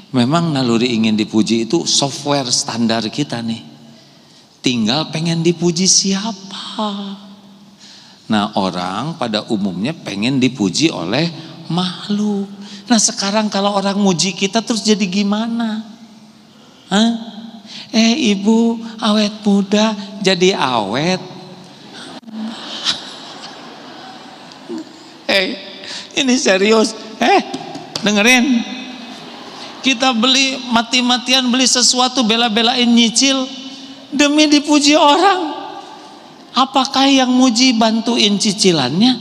Memang naluri ingin dipuji itu software standar kita nih. Tinggal pengen dipuji siapa. Nah, orang pada umumnya pengen dipuji oleh makhluk. Nah, sekarang kalau orang muji kita terus jadi gimana? Hah? Ibu awet muda jadi awet. Ini serius. Dengerin. Kita beli mati-matian beli sesuatu, bela-belain nyicil demi dipuji orang. Apakah yang muji bantuin cicilannya?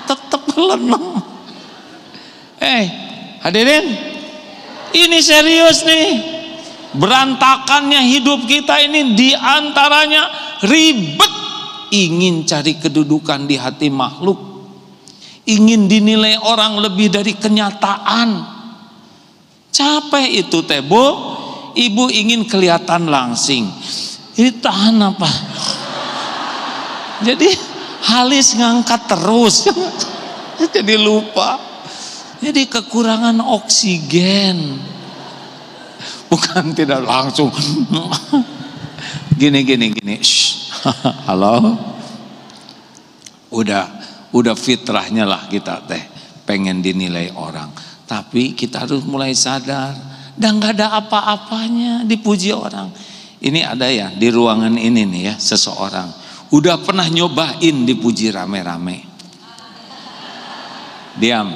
Tetap lenong. Hadirin, ini serius nih. Berantakannya hidup kita ini diantaranya ribet, ingin cari kedudukan di hati makhluk, ingin dinilai orang lebih dari kenyataan. Capek itu Tebo. Ibu ingin kelihatan langsing. Ini tahan apa? Jadi halis ngangkat terus. Jadi lupa. Jadi kekurangan oksigen. Bukan tidak langsung. Gini. Halo. Udah fitrahnya lah kita teh pengen dinilai orang. Tapi kita harus mulai sadar, dan gak ada apa-apanya dipuji orang. Ini ada ya di ruangan ini nih ya, seseorang udah pernah nyobain dipuji rame-rame. Diam.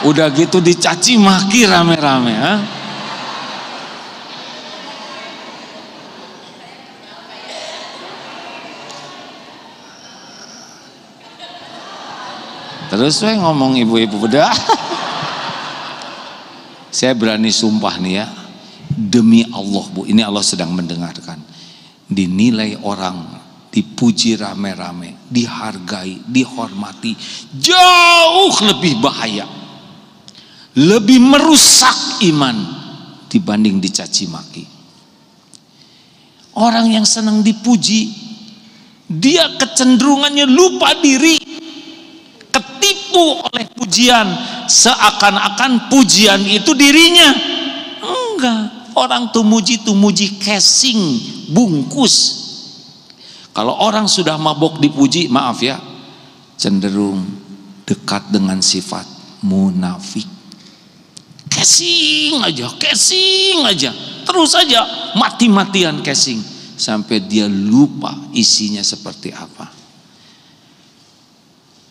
Udah gitu dicaci maki rame-rame. Terus saya ngomong ibu-ibu beda. Saya berani sumpah nih ya, demi Allah Bu, ini Allah sedang mendengarkan. Dinilai orang, dipuji rame-rame, dihargai, dihormati, jauh lebih bahaya, lebih merusak iman dibanding dicaci maki. Orang yang senang dipuji, dia kecenderungannya lupa diri, ketipu oleh pujian, seakan-akan pujian itu dirinya. Enggak, orang tuh muji casing, bungkus. Kalau orang sudah mabok dipuji, maaf ya, cenderung dekat dengan sifat munafik. Casing aja, terus aja mati-matian casing sampai dia lupa isinya seperti apa.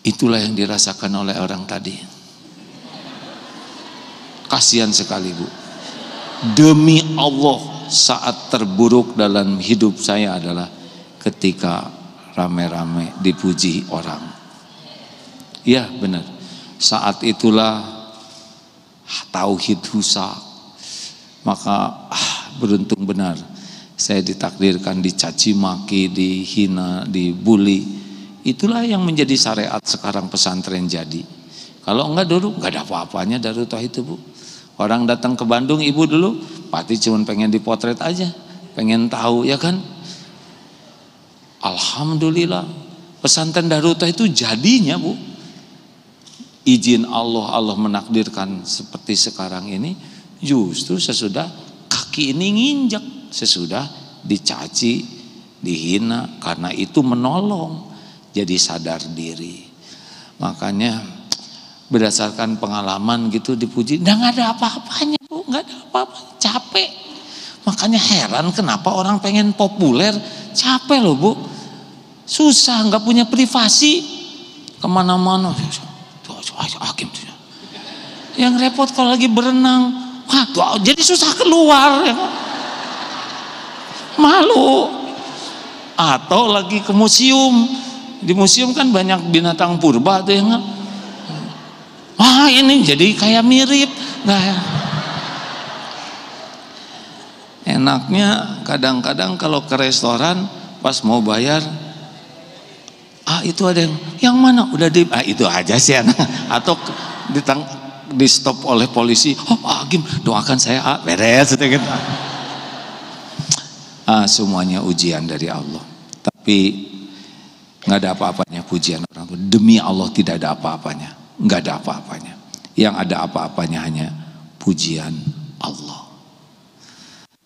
Itulah yang dirasakan oleh orang tadi. Kasihan sekali Bu. Demi Allah, saat terburuk dalam hidup saya adalah ketika rame-rame dipuji orang. Ya benar. Saat itulah tauhid rusak. Maka beruntung benar saya ditakdirkan dicaci maki, dihina, dibully. Itulah yang menjadi syariat sekarang pesantren jadi. Kalau enggak dulu enggak ada apa-apanya Darut Tauhid itu Bu. Orang datang ke Bandung ibu dulu pasti cuma pengen dipotret aja, pengen tahu ya kan. Alhamdulillah pesantren Darut Tauhid itu jadinya Bu. Izin Allah menakdirkan seperti sekarang ini justru sesudah kaki ini nginjek, sesudah dicaci, dihina, karena itu menolong. Jadi sadar diri. Makanya berdasarkan pengalaman gitu dipuji, nggak ada apa-apanya Bu, nggak ada apa-apa, capek. Makanya heran kenapa orang pengen populer, capek loh Bu, susah, nggak punya privasi, kemana-mana. Hakim tuh. Yang repot kalau lagi berenang, wah, jadi susah keluar, ya. Malu. Atau lagi ke museum. Di museum kan banyak binatang purba tuh yang ini jadi kayak mirip. Nah, enaknya kadang-kadang kalau ke restoran pas mau bayar, itu ada yang mana udah itu aja sih anak. Atau di stop oleh polisi, Hakim doakan saya beres gitu. Semuanya ujian dari Allah. Tapi nggak ada apa-apanya pujian orang. Demi Allah tidak ada apa-apanya, nggak ada apa-apanya. Yang ada apa-apanya hanya pujian Allah.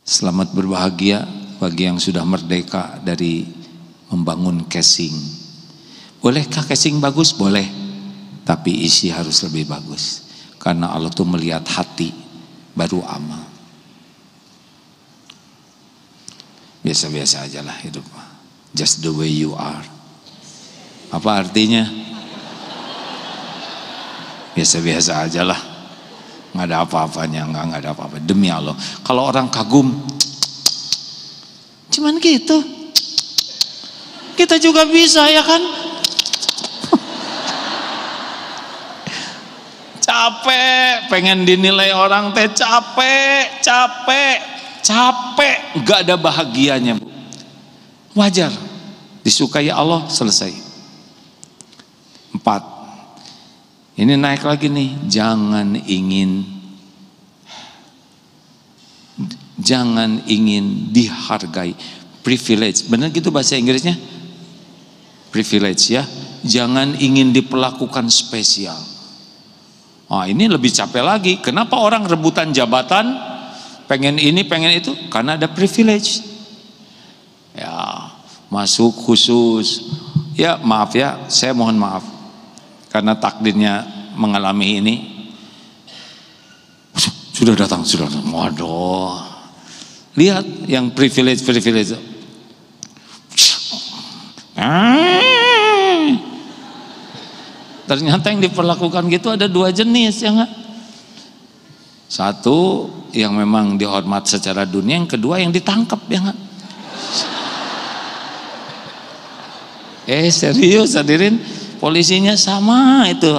Selamat berbahagia bagi yang sudah merdeka dari membangun casing. Bolehkah casing bagus? Boleh. Tapi isi harus lebih bagus. Karena Allah tuh melihat hati baru amal. Biasa-biasa aja lah hidup. Just the way you are. Apa artinya? Biasa-biasa aja lah. Nggak ada apa-apanya, nggak ada apa-apa. Demi Allah. Kalau orang kagum, cuman gitu. Kita juga bisa ya kan? Capek, pengen dinilai orang teh capek, nggak ada bahagianya, Bu. Wajar, disukai Allah, selesai. 4. Ini naik lagi nih, jangan ingin dihargai. Privilege, benar gitu bahasa Inggrisnya? Privilege ya. Jangan ingin diperlakukan spesial. Ini lebih capek lagi. Kenapa orang rebutan jabatan, pengen ini, pengen itu? Karena ada privilege. Ya, masuk khusus. Ya, maaf ya, saya mohon maaf. Karena takdirnya mengalami ini. Sudah datang. Waduh. Lihat yang privilege. Ternyata yang diperlakukan gitu ada 2 jenis ya nggak? Satu yang memang dihormat secara dunia, yang kedua yang ditangkap ya nggak? Serius hadirin, polisinya sama itu,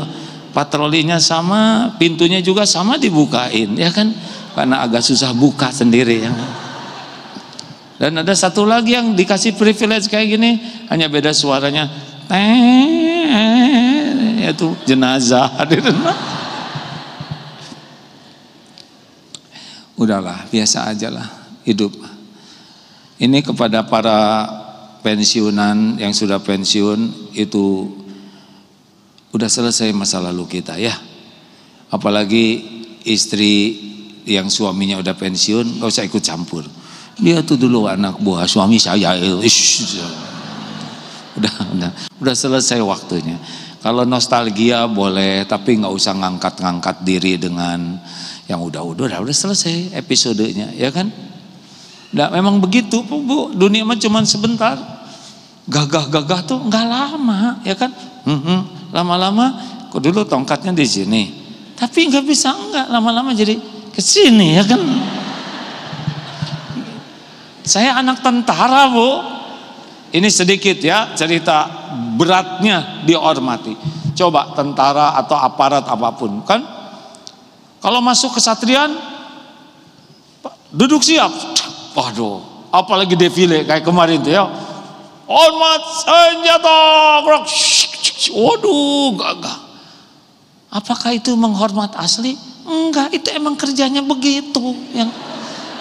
patrolinya sama, pintunya juga sama dibukain ya kan? Karena agak susah buka sendiri ya. Dan ada satu lagi yang dikasih privilege kayak gini, hanya beda suaranya. Itu jenazah hadirin. Udahlah, biasa aja lah hidup. Ini kepada para pensiunan yang sudah pensiun, itu udah selesai masa lalu kita ya. Apalagi istri yang suaminya udah pensiun, gak usah ikut campur. Dia tuh dulu anak buah suami saya. Udah selesai waktunya. Kalau nostalgia boleh, tapi nggak usah ngangkat diri dengan yang udah selesai episodenya, ya kan? Nggak, memang begitu, Bu. Dunia mah cuma sebentar. Gagah tuh nggak lama, ya kan? Lama-lama, kok dulu tongkatnya di sini, tapi nggak bisa lama-lama jadi ke sini, ya kan? Saya anak tentara, Bu. Ini sedikit ya cerita beratnya dihormati. Coba tentara atau aparat apapun kan, kalau masuk kesatrian duduk siap. Waduh, apalagi defile kayak kemarin tuh ya. Hormat senjata. Waduh, gagah. Apakah itu menghormat asli? Enggak, itu emang kerjanya begitu.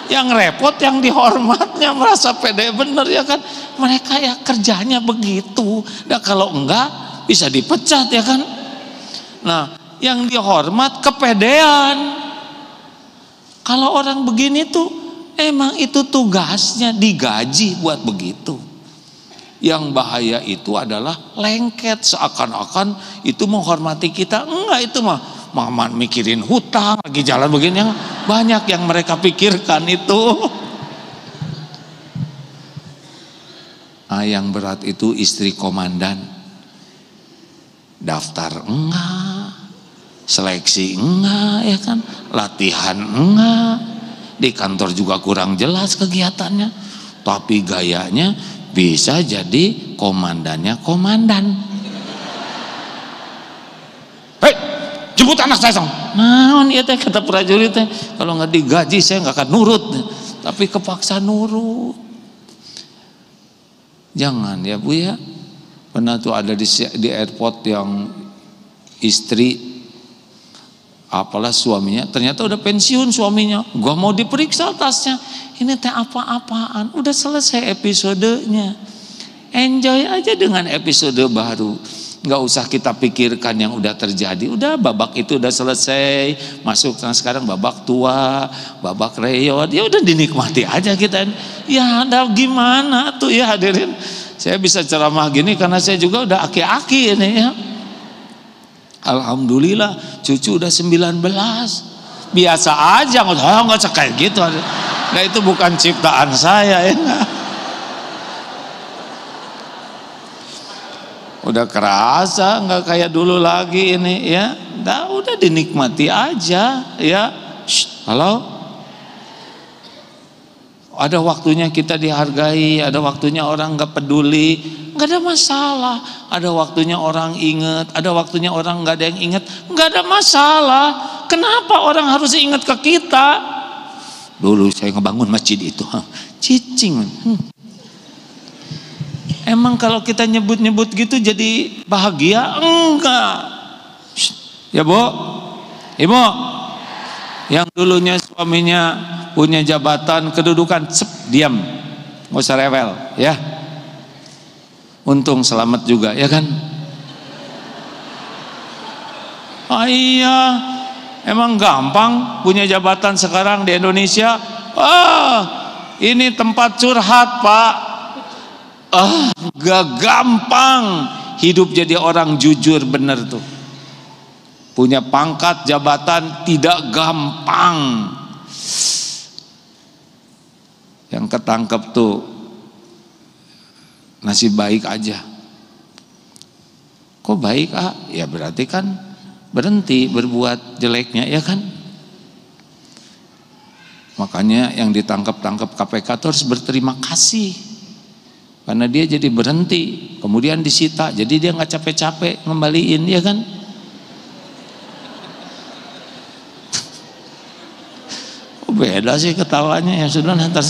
Yang repot yang dihormatnya merasa pede bener ya kan. Mereka ya kerjanya begitu. Nah kalau enggak bisa dipecat ya kan. Nah yang dihormat kepedean. Kalau orang begini tuh emang itu tugasnya, digaji buat begitu. Yang bahaya itu adalah lengket, seakan-akan itu menghormati kita. Enggak, itu mah mikirin hutang, lagi jalan begini, yang banyak yang mereka pikirkan itu. Yang berat itu istri komandan. Daftar enggak, seleksi enggak ya kan, latihan enggak, di kantor juga kurang jelas kegiatannya, tapi gayanya bisa jadi komandannya komandan. Hei, jemput anak saya dong. Naon ieu teh kata prajurit teh, kalau nggak digaji saya nggak akan nurut, tapi kepaksa nurut. Jangan ya Bu ya. Pernah tuh ada di airport yang istri apalah suaminya, ternyata udah pensiun suaminya, gua mau diperiksa tasnya, ini teh apa-apaan, udah selesai episodenya, enjoy aja dengan episode baru. Nggak usah kita pikirkan yang udah terjadi. Udah babak itu udah selesai. Masuk sekarang babak tua, babak reot. Ya udah dinikmati aja kita. Ya ada gimana tuh ya hadirin. Saya bisa ceramah gini karena saya juga udah aki-aki ini ya. Alhamdulillah cucu udah 19. Biasa aja, nggak kayak gitu. Nah itu bukan ciptaan saya ya. Udah kerasa nggak kayak dulu lagi ini ya. Udah dinikmati aja ya. Halo. Ada waktunya kita dihargai, ada waktunya orang nggak peduli, nggak ada masalah. Ada waktunya orang ingat, ada waktunya orang nggak ada yang ingat, nggak ada masalah. Kenapa orang harus ingat ke kita? Dulu saya ngebangun masjid itu, cicing. Emang kalau kita nyebut-nyebut gitu jadi bahagia? Enggak. Ya Bu, Ibu, yang dulunya suaminya punya jabatan, kedudukan, diam, nggak usah rewel, ya. Untung selamat juga, ya kan? Iya, emang gampang punya jabatan sekarang di Indonesia? Ini tempat curhat Pak. Gak gampang hidup jadi orang jujur, bener tuh. Punya pangkat jabatan tidak gampang. Yang ketangkep tuh nasib baik aja. Kok baik Ya berarti kan berhenti berbuat jeleknya, ya kan? Makanya yang ditangkap-tangkap KPK tuh harus berterima kasih. Karena dia jadi berhenti, kemudian disita, jadi dia nggak capek-capek ngembaliin, ya kan? Beda sih ketawanya, ya sudah nanti.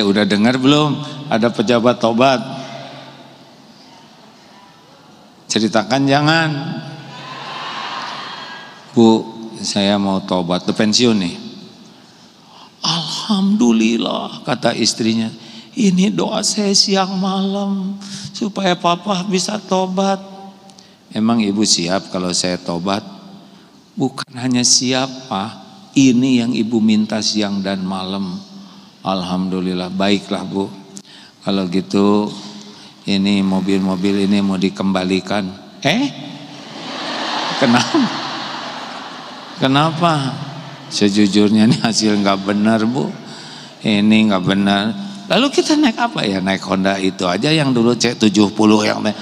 Udah dengar belum? Ada pejabat tobat. Ceritakan jangan. Bu, saya mau tobat, udah pensiun nih. Alhamdulillah, kata istrinya. Ini doa saya siang malam supaya papa bisa tobat. Emang ibu siap kalau saya tobat? Bukan hanya siapa, ini yang ibu minta siang dan malam. Alhamdulillah, baiklah Bu. Kalau gitu ini mobil-mobil ini mau dikembalikan. Kenapa? Sejujurnya ini hasil nggak benar Bu. Ini nggak benar. Lalu kita naik apa ya? Naik Honda itu aja yang dulu C70 yang naik.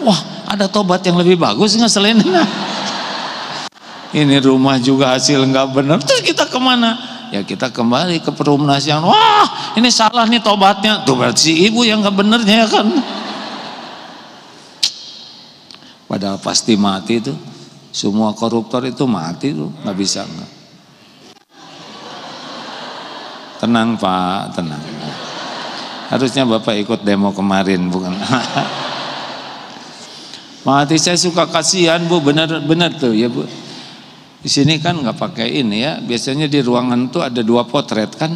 Wah, ada tobat yang lebih bagus nggak selain ini? Ini rumah juga hasil nggak benar. Terus kita kemana? Ya kita kembali ke perumnas yang wah ini salah nih tobatnya. Tuh berarti si ibu yang nggak benernya, ya kan? Padahal pasti mati tuh. Semua koruptor itu mati tuh, nggak bisa nggak. Tenang Pak, tenang. Harusnya Bapak ikut demo kemarin, bukan? Mati saya suka kasihan Bu, benar tuh ya Bu. Di sini kan nggak pakai ini ya. Biasanya di ruangan tuh ada 2 potret kan.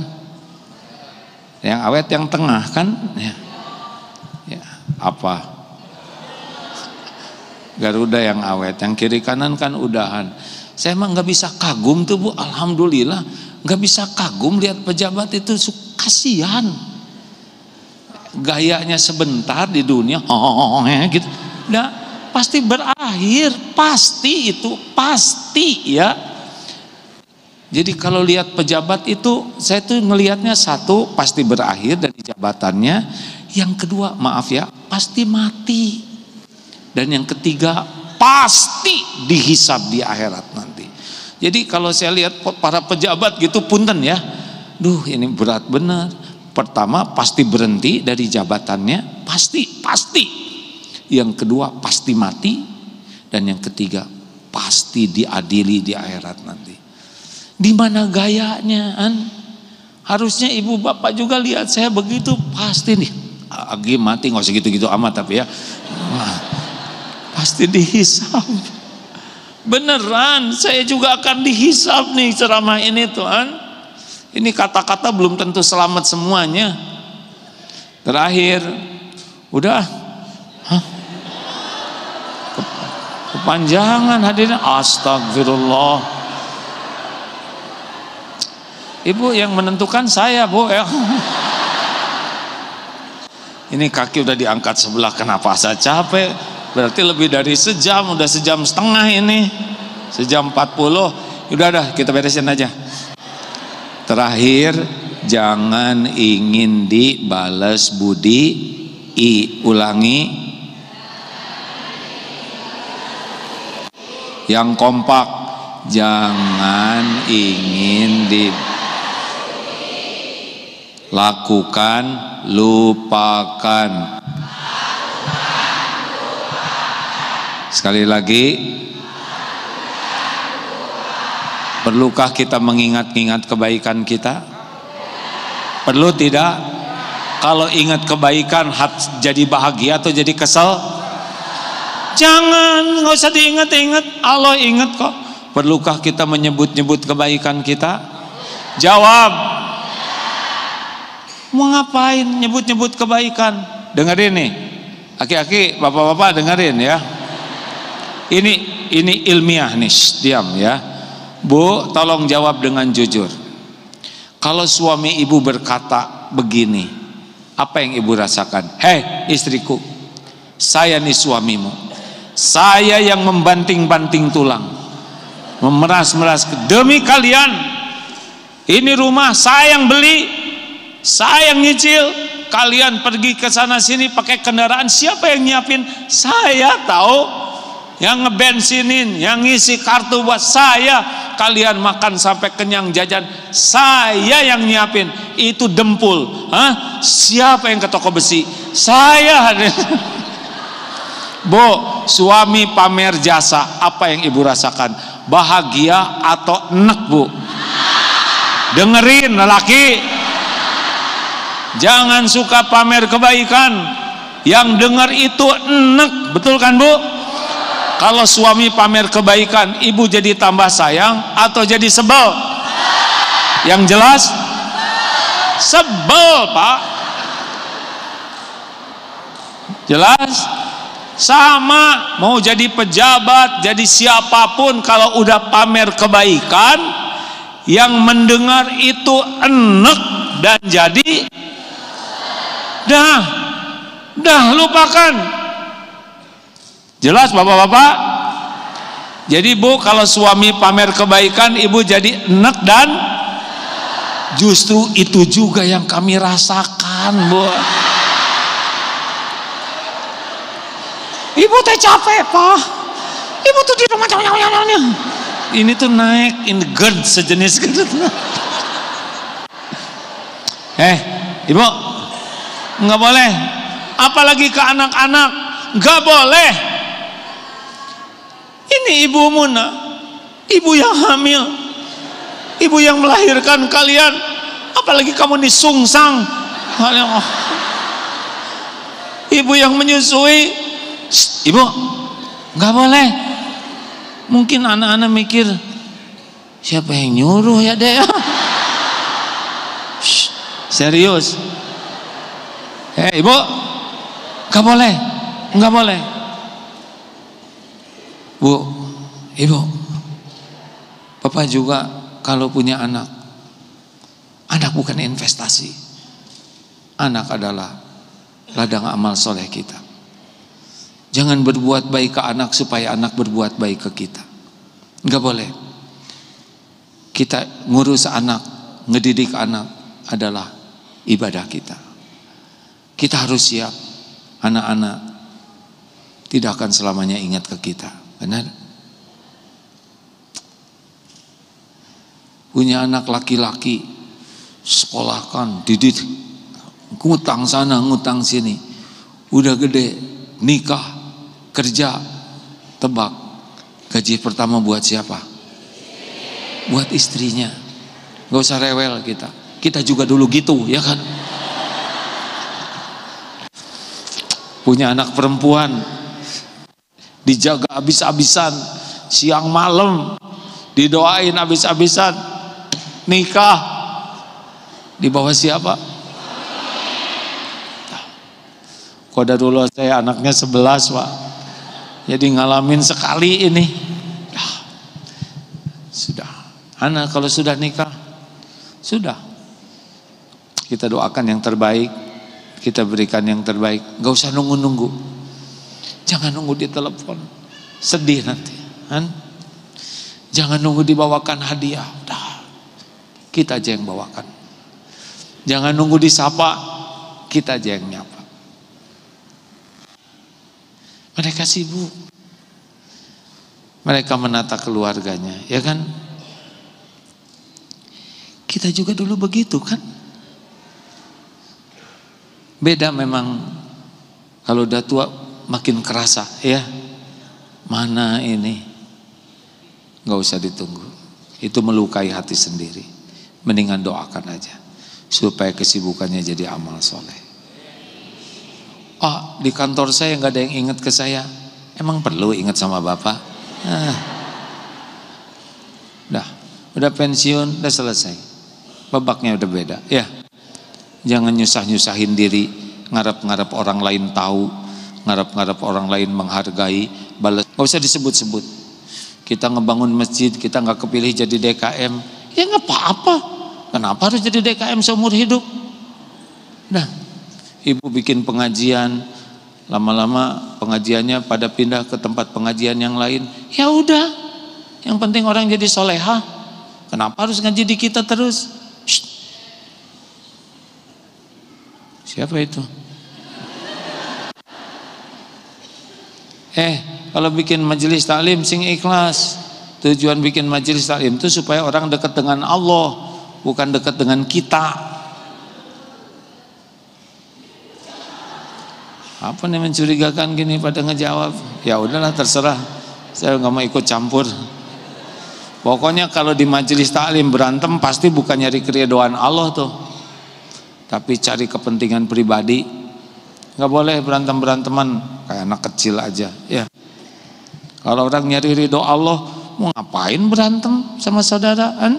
Yang awet yang tengah kan. Ya, apa? Garuda yang awet. Yang kiri kanan kan udahan. Saya emang nggak bisa kagum tuh Bu. Alhamdulillah nggak bisa kagum lihat pejabat itu, kasihan. Gayanya sebentar di dunia, gitu. Nah, pasti berakhir, pasti itu, pasti ya. Jadi kalau lihat pejabat itu, saya tuh ngelihatnya satu, pasti berakhir dari jabatannya. Yang kedua, maaf ya, pasti mati. Dan yang ketiga, pasti dihisab di akhirat nanti. Jadi kalau saya lihat para pejabat gitu, punten ya, ini berat bener. Pertama, pasti berhenti dari jabatannya, pasti. Yang kedua pasti mati, dan yang ketiga pasti diadili di akhirat nanti. Di mana gayanya kan? Harusnya ibu bapak juga lihat saya begitu, pasti nih lagi mati, nggak usah gitu-gitu amat tapi ya, pasti dihisab. Beneran, saya juga akan dihisab nih ceramah ini Tuhan. Ini kata-kata belum tentu selamat semuanya. Terakhir, udah Hah? Kepanjangan hadirin, astagfirullah. Ibu yang menentukan saya, Bu ya. Ini kaki udah diangkat sebelah, kenapa saya capek? Berarti lebih dari sejam, udah sejam setengah ini. Sejam 40. Udah kita beresin aja. Terakhir, jangan ingin dibalas budi. Ulangi. Yang kompak, jangan ingin lakukan, lupakan. Sekali lagi, perlukah kita mengingat-ingat kebaikan kita? Perlu tidak? Kalau ingat kebaikan jadi bahagia atau jadi kesel? Jangan, nggak usah diingat-ingat. Allah ingat kok. Perlukah kita menyebut-nyebut kebaikan kita? Jawab. Mau ngapain nyebut-nyebut kebaikan? Dengerin nih, aki-aki, bapak-bapak dengerin ya. Ini ilmiah nih, diam ya. Bu, tolong jawab dengan jujur. Kalau suami ibu berkata begini, apa yang ibu rasakan? Hei istriku, saya nih suamimu, saya yang membanting-banting tulang, memeras-meras demi kalian. Ini rumah saya yang beli, saya yang nyicil. Kalian pergi ke sana sini pakai kendaraan, siapa yang nyiapin? Saya tahu. Yang ngebensinin, yang ngisi kartu buat saya. Kalian makan sampai kenyang jajan, saya yang nyiapin. Itu dempul. Hah? Siapa yang ke toko besi? Saya. Bu, suami pamer jasa, apa yang ibu rasakan? Bahagia atau enek, Bu? Dengerin lelaki, jangan suka pamer kebaikan. Yang dengar itu enek, betul kan Bu? Kalau suami pamer kebaikan, ibu jadi tambah sayang atau jadi sebel? Yang jelas sebel, Pak. Jelas? Sama, mau jadi pejabat, jadi siapapun, kalau udah pamer kebaikan, yang mendengar itu enek dan jadi dah lupakan. Jelas bapak-bapak? Jadi Bu, kalau suami pamer kebaikan, ibu jadi enek dan justru itu juga yang kami rasakan, Bu. Ibu teh capek, Pak. Ibu tuh di rumah ini tuh naik in GERD sejenis gitu. Ibu nggak boleh, apalagi ke anak-anak, nggak boleh. Ini ibu Muna, ibu yang hamil, ibu yang melahirkan kalian, apalagi kamu disungsang, ibu yang menyusui. Ibu nggak boleh. Mungkin anak-anak mikir, siapa yang nyuruh ya deh? Serius. Ibu nggak boleh, nggak boleh. Bu, ibu, papa juga kalau punya anak bukan investasi. Anak adalah ladang amal soleh kita. Jangan berbuat baik ke anak supaya anak berbuat baik ke kita. Enggak boleh. Kita ngurus anak, ngedidik anak adalah ibadah kita. Kita harus siap. Anak-anak tidak akan selamanya ingat ke kita. Benar? Punya anak laki-laki, sekolahkan, didik, ngutang sana, ngutang sini. Udah gede, nikah, kerja, tebak. Gaji pertama buat siapa? Buat istrinya. Gak usah rewel kita. Kita juga dulu gitu, ya kan? Punya anak perempuan, dijaga habis-habisan, siang malam didoain habis-habisan, nikah di bawah siapa? Qadarullah saya anaknya 11 Pak. Jadi ngalamin sekali ini. Sudah. Anak kalau sudah nikah, sudah. Kita doakan yang terbaik, kita berikan yang terbaik. Gak usah nunggu-nunggu. Jangan nunggu di telepon, sedih nanti. Kan? Jangan nunggu dibawakan hadiah. Kita aja yang bawakan. Jangan nunggu disapa, kita aja yang nyapa. Mereka sibuk. Mereka menata keluarganya, ya kan? Kita juga dulu begitu kan? Beda memang kalau udah tua makin kerasa ya. Mana ini? Gak usah ditunggu. Itu melukai hati sendiri. Mendingan doakan aja supaya kesibukannya jadi amal soleh. Di kantor saya gak ada yang ingat ke saya. Emang perlu ingat sama bapak? Udah pensiun, udah selesai. Babaknya udah beda ya. Jangan nyusah-nyusahin diri, ngarep-ngarep orang lain tahu, ngarep-ngarep orang lain menghargai, balas. Gak usah disebut-sebut. Kita ngebangun masjid, kita gak kepilih jadi DKM, ya gak apa-apa. Kenapa harus jadi DKM seumur hidup? Ibu bikin pengajian, lama-lama pengajiannya pada pindah ke tempat pengajian yang lain. Ya udah, yang penting orang jadi solehah. Kenapa harus ngaji di kita terus? Shh. Siapa itu? Kalau bikin majelis taklim sing ikhlas. Tujuan bikin majelis taklim itu supaya orang dekat dengan Allah, bukan dekat dengan kita. Apa nih mencurigakan gini pada ngejawab? Ya udahlah terserah. Saya nggak mau ikut campur. Pokoknya kalau di majelis taklim berantem pasti bukan nyari keridhaan Allah tuh, tapi cari kepentingan pribadi. Nggak boleh berantem-beranteman kayak anak kecil aja ya. Kalau orang nyari ridho Allah, mau ngapain berantem sama saudaraan?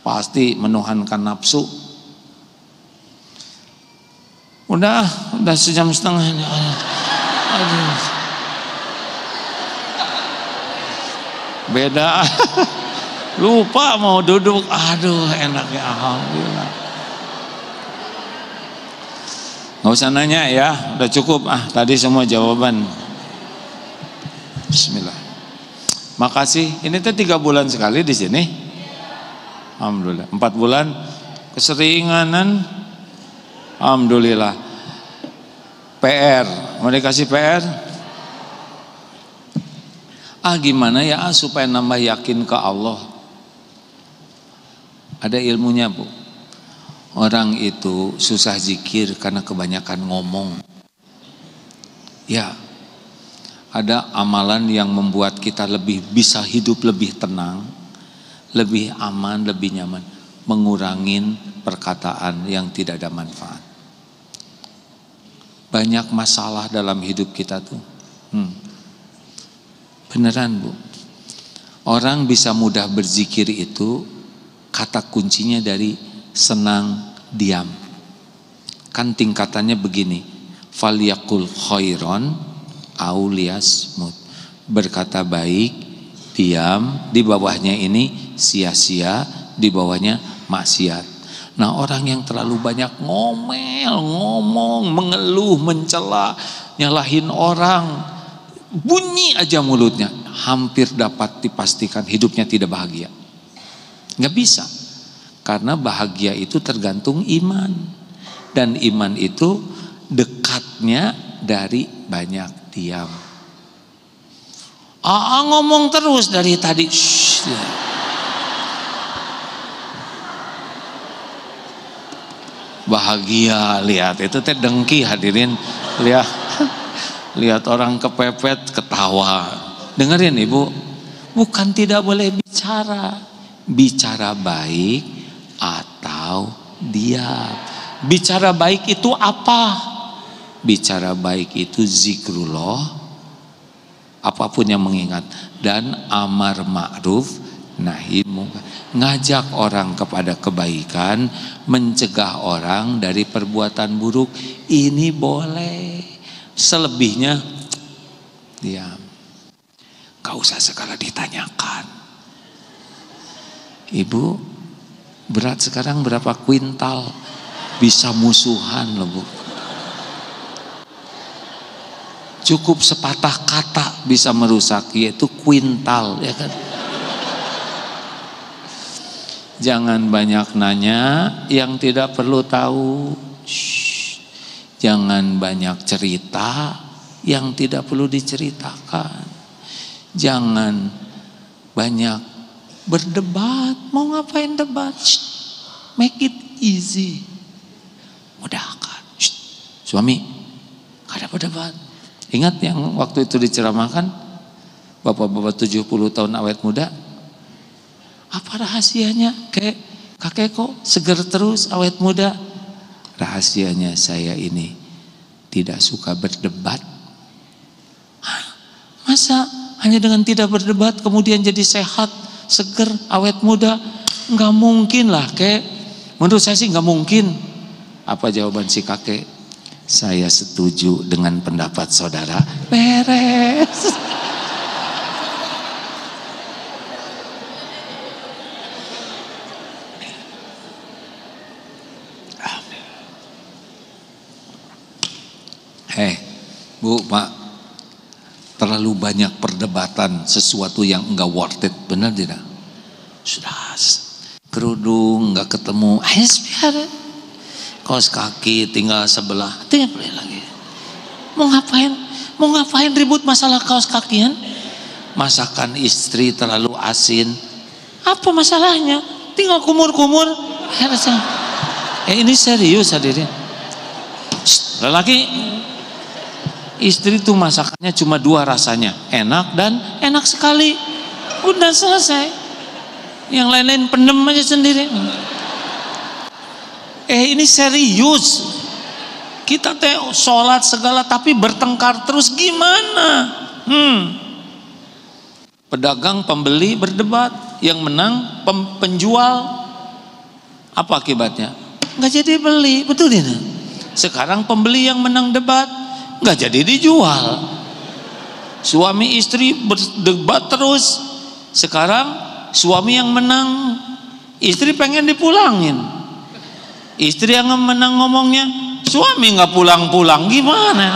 Pasti menuhankan nafsu. Udah sejam setengah. Aduh. Beda. Lupa mau duduk. Aduh, enaknya alhamdulillah. Nggak usah nanya ya, udah cukup. Tadi semua jawaban. Bismillah. Makasih. Ini tuh 3 bulan sekali di sini. Alhamdulillah. 4 bulan keseringanan. Alhamdulillah. PR, mau dikasih PR? Gimana ya supaya nambah yakin ke Allah? Ada ilmunya Bu. Orang itu susah zikir karena kebanyakan ngomong. Ya, ada amalan yang membuat kita lebih bisa hidup lebih tenang, lebih aman, lebih nyaman. Mengurangin perkataan yang tidak ada manfaat. Banyak masalah dalam hidup kita tuh. Beneran Bu. Orang bisa mudah berzikir itu kata kuncinya dari senang, diam. Kan tingkatannya begini. Falyakul khairon au liyasmut. Berkata baik, diam. Di bawahnya ini sia-sia, di bawahnya maksiat. Nah, orang yang terlalu banyak ngomong, mengeluh, mencela, nyalahin orang, bunyi aja mulutnya, hampir dapat dipastikan hidupnya tidak bahagia. Nggak bisa, karena bahagia itu tergantung iman, dan iman itu dekatnya dari banyak diam. Ngomong terus dari tadi. Bahagia, lihat itu teh dengki hadirin, lihat orang kepepet ketawa. Dengerin Ibu, bukan tidak boleh bicara baik atau diam. Bicara baik itu apa? Bicara baik itu zikrullah, apapun yang mengingat, dan amar ma'ruf nahi mungkar. Ngajak orang kepada kebaikan, mencegah orang dari perbuatan buruk, ini boleh. Selebihnya diam. Gak usah segala ditanyakan. Ibu, berat sekarang berapa kuintal? Bisa musuhan loh, Bu. Cukup sepatah kata bisa merusak, yaitu kuintal, ya kan? Jangan banyak nanya yang tidak perlu tahu. Jangan banyak cerita yang tidak perlu diceritakan. Jangan banyak berdebat. Mau ngapain debat? Make it easy. Mudahkan. Suami, gak ada berdebat. Ingat yang waktu itu diceramahkan, bapak-bapak 70 tahun awet muda, apa rahasianya? Kakek kok seger terus awet muda? Rahasianya saya ini tidak suka berdebat. Masa hanya dengan tidak berdebat kemudian jadi sehat, seger, awet muda? Nggak mungkin lah, kek. Menurut saya sih nggak mungkin. Apa jawaban si kakek? Saya setuju dengan pendapat saudara. Beres. Bu, Pak, terlalu banyak perdebatan sesuatu yang enggak worth it, benar tidak? Sudah, kerudung enggak ketemu, biar kaos kaki tinggal sebelah, tinggal beli lagi. Mau ngapain ribut masalah kaos kakian? Masakan istri terlalu asin, apa masalahnya? Tinggal kumur-kumur. Ini serius hadirin. Lelaki, istri tuh masakannya cuma 2 rasanya, enak dan enak sekali. Udah selesai. Yang lain-lain pendem aja sendiri. Ini serius. Kita teh sholat segala tapi bertengkar terus gimana? Pedagang pembeli berdebat, yang menang penjual. Apa akibatnya? Nggak jadi beli, betul tidak? Sekarang pembeli yang menang debat, nggak jadi dijual. Suami istri berdebat terus. Sekarang suami yang menang, istri pengen dipulangin. Istri yang menang ngomongnya, suami nggak pulang-pulang, gimana?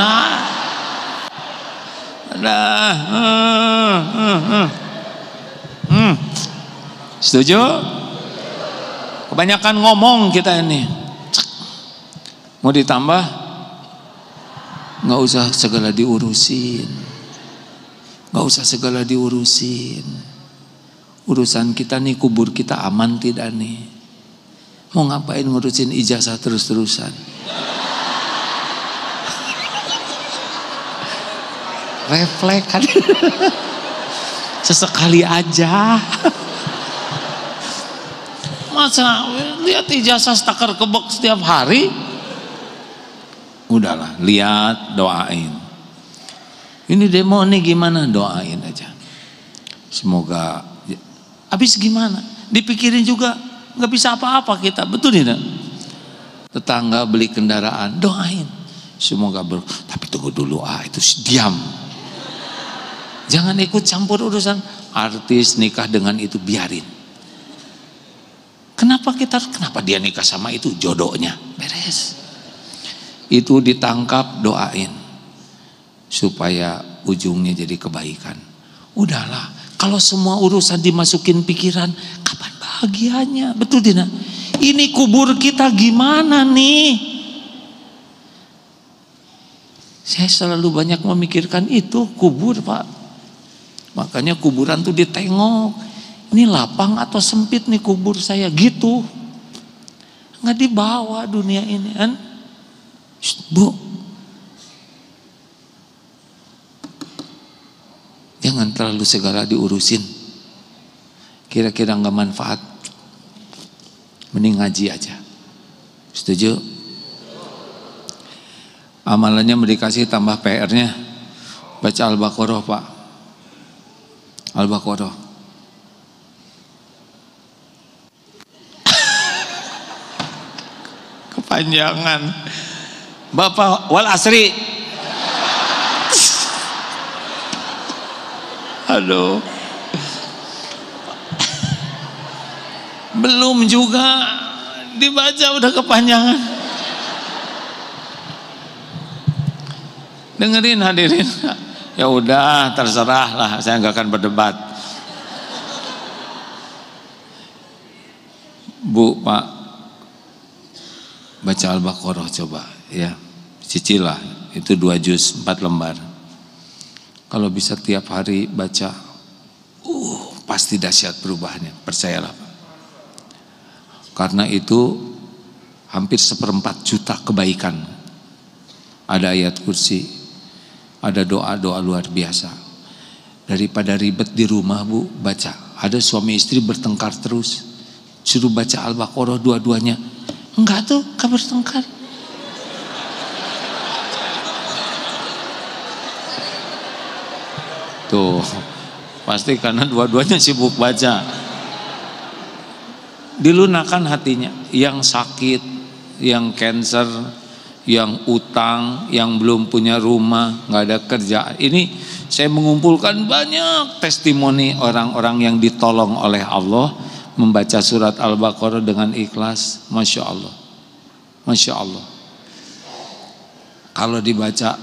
Setuju? Kebanyakan ngomong kita ini. Mau ditambah? Nggak usah segala diurusin. Nggak usah segala diurusin. Urusan kita nih, kubur kita aman tidak nih? Mau ngapain ngurusin ijazah terus-terusan? Refleks kan? Sesekali aja. Masa lihat ijazah stakar kebek setiap hari? Udahlah, lihat, doain. Ini demo nih gimana? Doain aja. Semoga. Habis gimana? Dipikirin juga nggak bisa apa-apa kita, betul tidak? Tetangga beli kendaraan, doain. Semoga tapi tunggu dulu, itu diam. Jangan ikut campur urusan artis nikah dengan itu, biarin. Kenapa dia nikah sama itu? Jodohnya, beres. Itu ditangkap, doain supaya ujungnya jadi kebaikan. Udahlah, kalau semua urusan dimasukin pikiran, kapan bahagianya? Betul tidak? Ini kubur kita gimana nih? Saya selalu banyak memikirkan itu, kubur, Pak. Makanya kuburan tuh ditengok, ini lapang atau sempit nih kubur saya, gitu. Nggak dibawa dunia ini kan? Bu, jangan terlalu segala diurusin. Kira-kira nggak manfaat, mending ngaji aja. Setuju? Amalannya mau dikasih tambah PR-nya, baca Al-Baqarah, Pak. Al-Baqarah. Kepanjangan. Bapak wal asri. Aduh. Belum juga dibaca udah kepanjangan. Dengerin hadirin. Ya udah, terserah lah, saya nggak akan berdebat. Bu, Pak, baca Al-Baqarah coba ya. Cicilah, itu 2 juz 4 lembar. Kalau bisa tiap hari baca, pasti dahsyat perubahannya, percayalah Pak. Karena itu hampir 1/4 juta kebaikan. Ada ayat kursi, ada doa-doa luar biasa. Daripada ribet di rumah Bu, baca. Ada suami istri bertengkar terus, suruh baca Al-Baqarah dua-duanya. Enggak tuh, gak bertengkar. Tuh, pasti karena dua-duanya sibuk baca. Dilunakkan hatinya, yang sakit, yang cancer, yang utang, yang belum punya rumah, nggak ada kerjaan. Ini saya mengumpulkan banyak testimoni orang-orang yang ditolong oleh Allah membaca surat Al-Baqarah dengan ikhlas. Masya Allah, Masya Allah. Kalau dibaca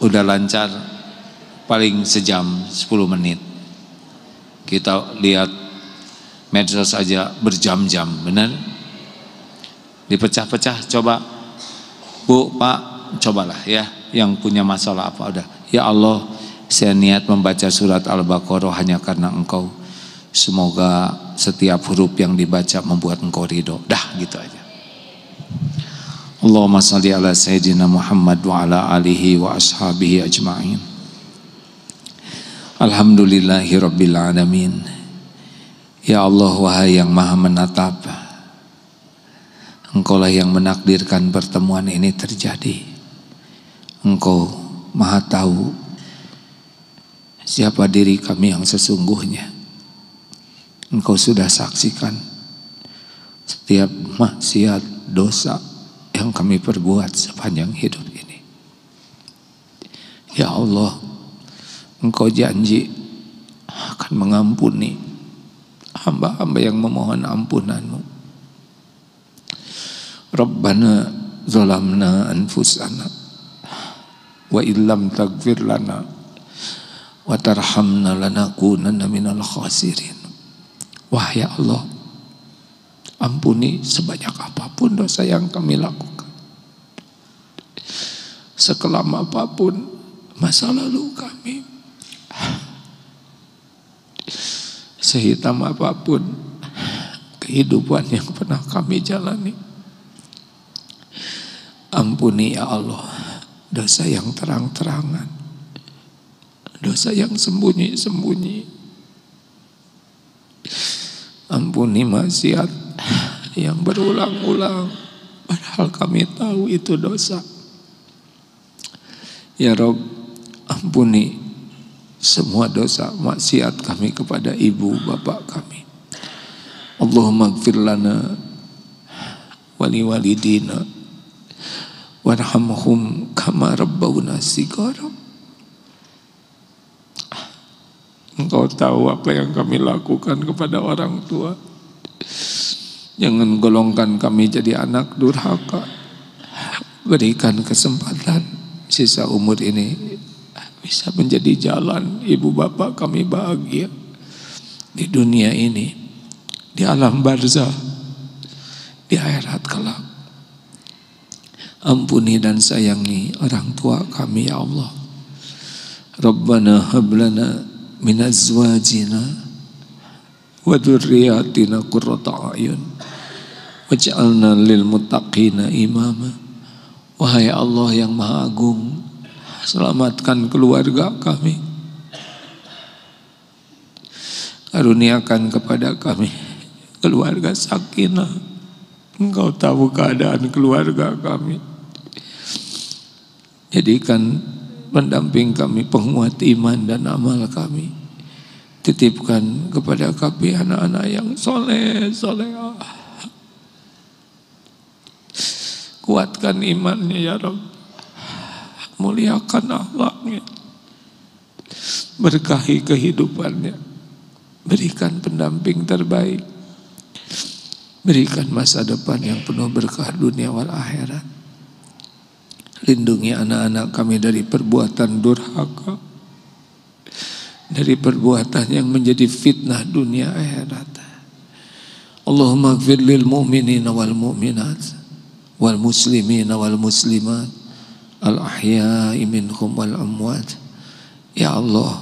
udah lancar, paling sejam 10 menit. Kita lihat medsos saja berjam-jam, benar? Dipecah-pecah, coba Bu, Pak, cobalah ya, yang punya masalah apa udah. Ya Allah, saya niat membaca surat Al-Baqarah hanya karena Engkau. Semoga setiap huruf yang dibaca membuat Engkau ridho. Dah, gitu aja. Allahumma salli ala Sayyidina Muhammad wa ala alihi wa ashabihi ajma'in. Alhamdulillahi Rabbil Alamin. Ya Allah, wahai yang maha menatap, Engkaulah yang menakdirkan pertemuan ini terjadi. Engkau maha tahu siapa diri kami yang sesungguhnya. Engkau sudah saksikan setiap maksiat, dosa yang kami perbuat sepanjang hidup ini. Ya Allah, Engkau janji akan mengampuni hamba-hamba yang memohon ampunan-Mu. Rabbana zalamna anfusana wa illam taghfir lana wa tarhamna lanakunanna minal khasirin. Wahai Allah, ampuni sebanyak apapun dosa yang kami lakukan, sekelam apapun masa lalu kami, sehitam apapun kehidupan yang pernah kami jalani. Ampuni ya Allah dosa yang terang-terangan, dosa yang sembunyi-sembunyi. Ampuni maksiat yang berulang-ulang padahal kami tahu itu dosa. Ya Rabb, ampuni semua dosa maksiat kami kepada ibu bapak kami. Allahumma gfir lana wali walidina warhamhum kama rabbawna shighara. Engkau tahu apa yang kami lakukan kepada orang tua. Jangan golongkan kami jadi anak durhaka. Berikan kesempatan sisa umur ini bisa menjadi jalan ibu bapak kami bahagia di dunia ini, di alam barzah, di akhirat kelak. Ampuni dan sayangi orang tua kami ya Allah. Rabbana hablana min azwajina wa dzurriyyatina qurrata a'yun waj'alna lil muttaqina imama. Wahai Allah yang Maha Agung, selamatkan keluarga kami, karuniakan kepada kami keluarga sakinah. Engkau tahu keadaan keluarga kami. Jadikan pendamping kami, penguat iman dan amal kami. Titipkan kepada kami anak-anak yang soleh, solehah. Kuatkan imannya ya Rabb. Muliakan akhlaknya. berkahi kehidupannya, berikan pendamping terbaik, berikan masa depan yang penuh berkah dunia wal akhirat. Lindungi anak-anak kami dari perbuatan durhaka, dari perbuatan yang menjadi fitnah dunia akhirat. Allahumma ighfir lil mu'minina wal mu'minat wal muslimina wal muslimat al ahya'i minhum wal amwat. Ya Allah,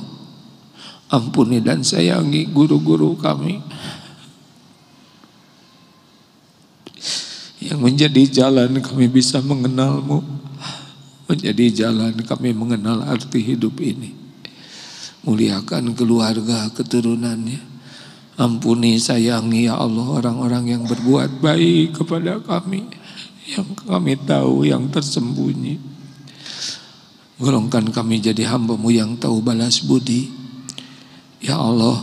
ampuni dan sayangi guru-guru kami yang menjadi jalan kami bisa mengenal-Mu, menjadi jalan kami mengenal arti hidup ini. Muliakan keluarga keturunannya. Ampuni, sayangi ya Allah orang-orang yang berbuat baik kepada kami, yang kami tahu, yang tersembunyi. Golongkan kami jadi hamba-Mu yang tahu balas budi. Ya Allah,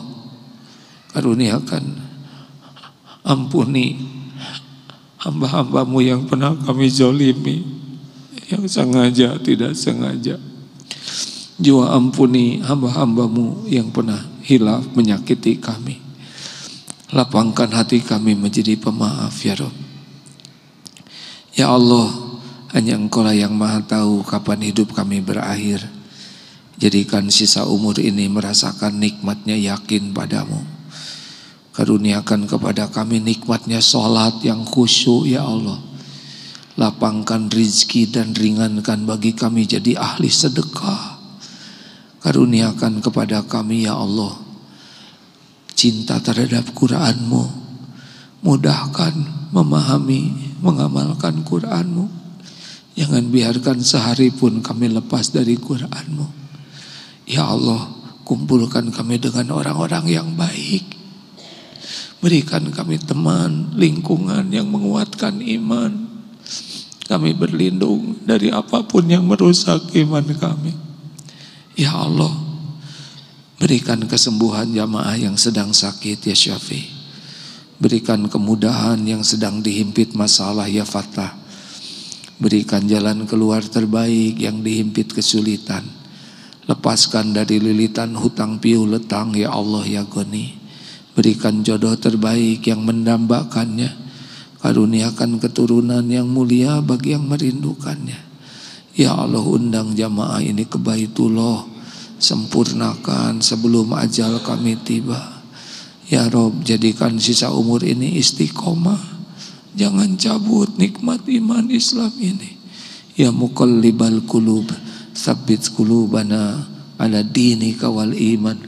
karuniakan, ampuni hamba-hamba-Mu yang pernah kami zalimi, yang sengaja tidak sengaja. Juga ampuni hamba-hamba-Mu yang pernah hilaf menyakiti kami. Lapangkan hati kami menjadi pemaaf ya Rabb. Ya Allah, hanya Engkau-lah yang maha tahu kapan hidup kami berakhir. Jadikan sisa umur ini merasakan nikmatnya yakin padamu. Karuniakan kepada kami nikmatnya sholat yang khusyuk ya Allah. Lapangkan rizki dan ringankan bagi kami jadi ahli sedekah. Karuniakan kepada kami ya Allah cinta terhadap Quran-Mu. Mudahkan memahami, mengamalkan Quran-Mu. Jangan biarkan sehari pun kami lepas dari Quran-Mu. Ya Allah, kumpulkan kami dengan orang-orang yang baik. Berikan kami teman, lingkungan yang menguatkan iman. Kami berlindung dari apapun yang merusak iman kami. Ya Allah, berikan kesembuhan jamaah yang sedang sakit ya Syafi. Berikan kemudahan yang sedang dihimpit masalah ya Fattah. Berikan jalan keluar terbaik yang dihimpit kesulitan. Lepaskan dari lilitan hutang piu letang ya Allah ya Goni. Berikan jodoh terbaik yang mendambakannya. Karuniakan keturunan yang mulia bagi yang merindukannya. Ya Allah, undang jamaah ini ke Baitullah. Sempurnakan sebelum ajal kami tiba. Ya Rob, jadikan sisa umur ini istiqomah. Jangan cabut nikmat iman Islam ini. Ya muqallibal qulub, tsabbit qulubana ala dinika wal iman.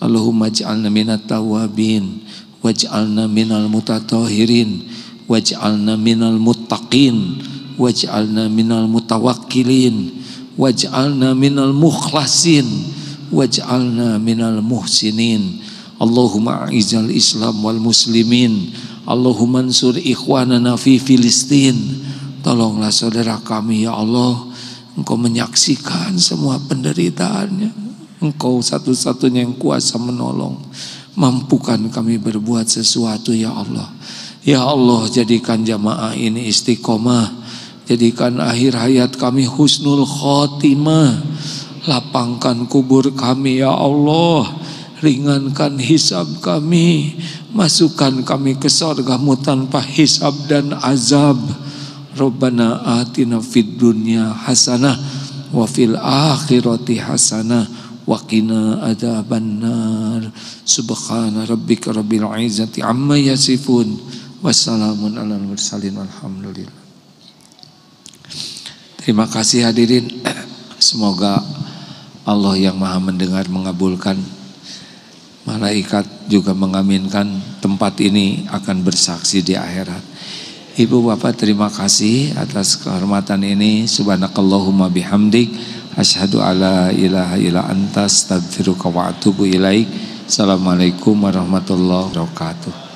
Allahumma ij'alna minat tawabin, waj'alna minal mutatahhirin, waj'alna minal muttaqin, waj'alna minal mutawakkilin, waj'alna minal mukhlasin, waj'alna minal muhsinin. Allahumma a'izal Islam wal muslimin, Allahumma ansur ikhwanana fi Filistin. Tolonglah saudara kami ya Allah. Engkau menyaksikan semua penderitaannya. Engkau satu-satunya yang kuasa menolong. Mampukan kami berbuat sesuatu ya Allah. Ya Allah, jadikan jamaah ini istiqomah. Jadikan akhir hayat kami husnul khotimah. Lapangkan kubur kami ya Allah. Ringankan hisab kami. Masukkan kami ke surga-Mu tanpa hisab dan azab. Rabbana atina fid dunya hasanah wa fil akhirati hasanah wa qina adzabannar. Subhana rabbika rabbil izzati amma yasifun. Wassalamun alal mursalin walhamdulillah. Terima kasih hadirin. Semoga Allah yang maha mendengar mengabulkan. Malaikat juga mengaminkan. Tempat ini akan bersaksi di akhirat. Ibu bapak, terima kasih atas kehormatan ini. Subhanakallahumma bihamdik, asyhadu alla ilaha illa anta, astaghfiruka wa atubu ilaik. Assalamualaikum warahmatullahi wabarakatuh.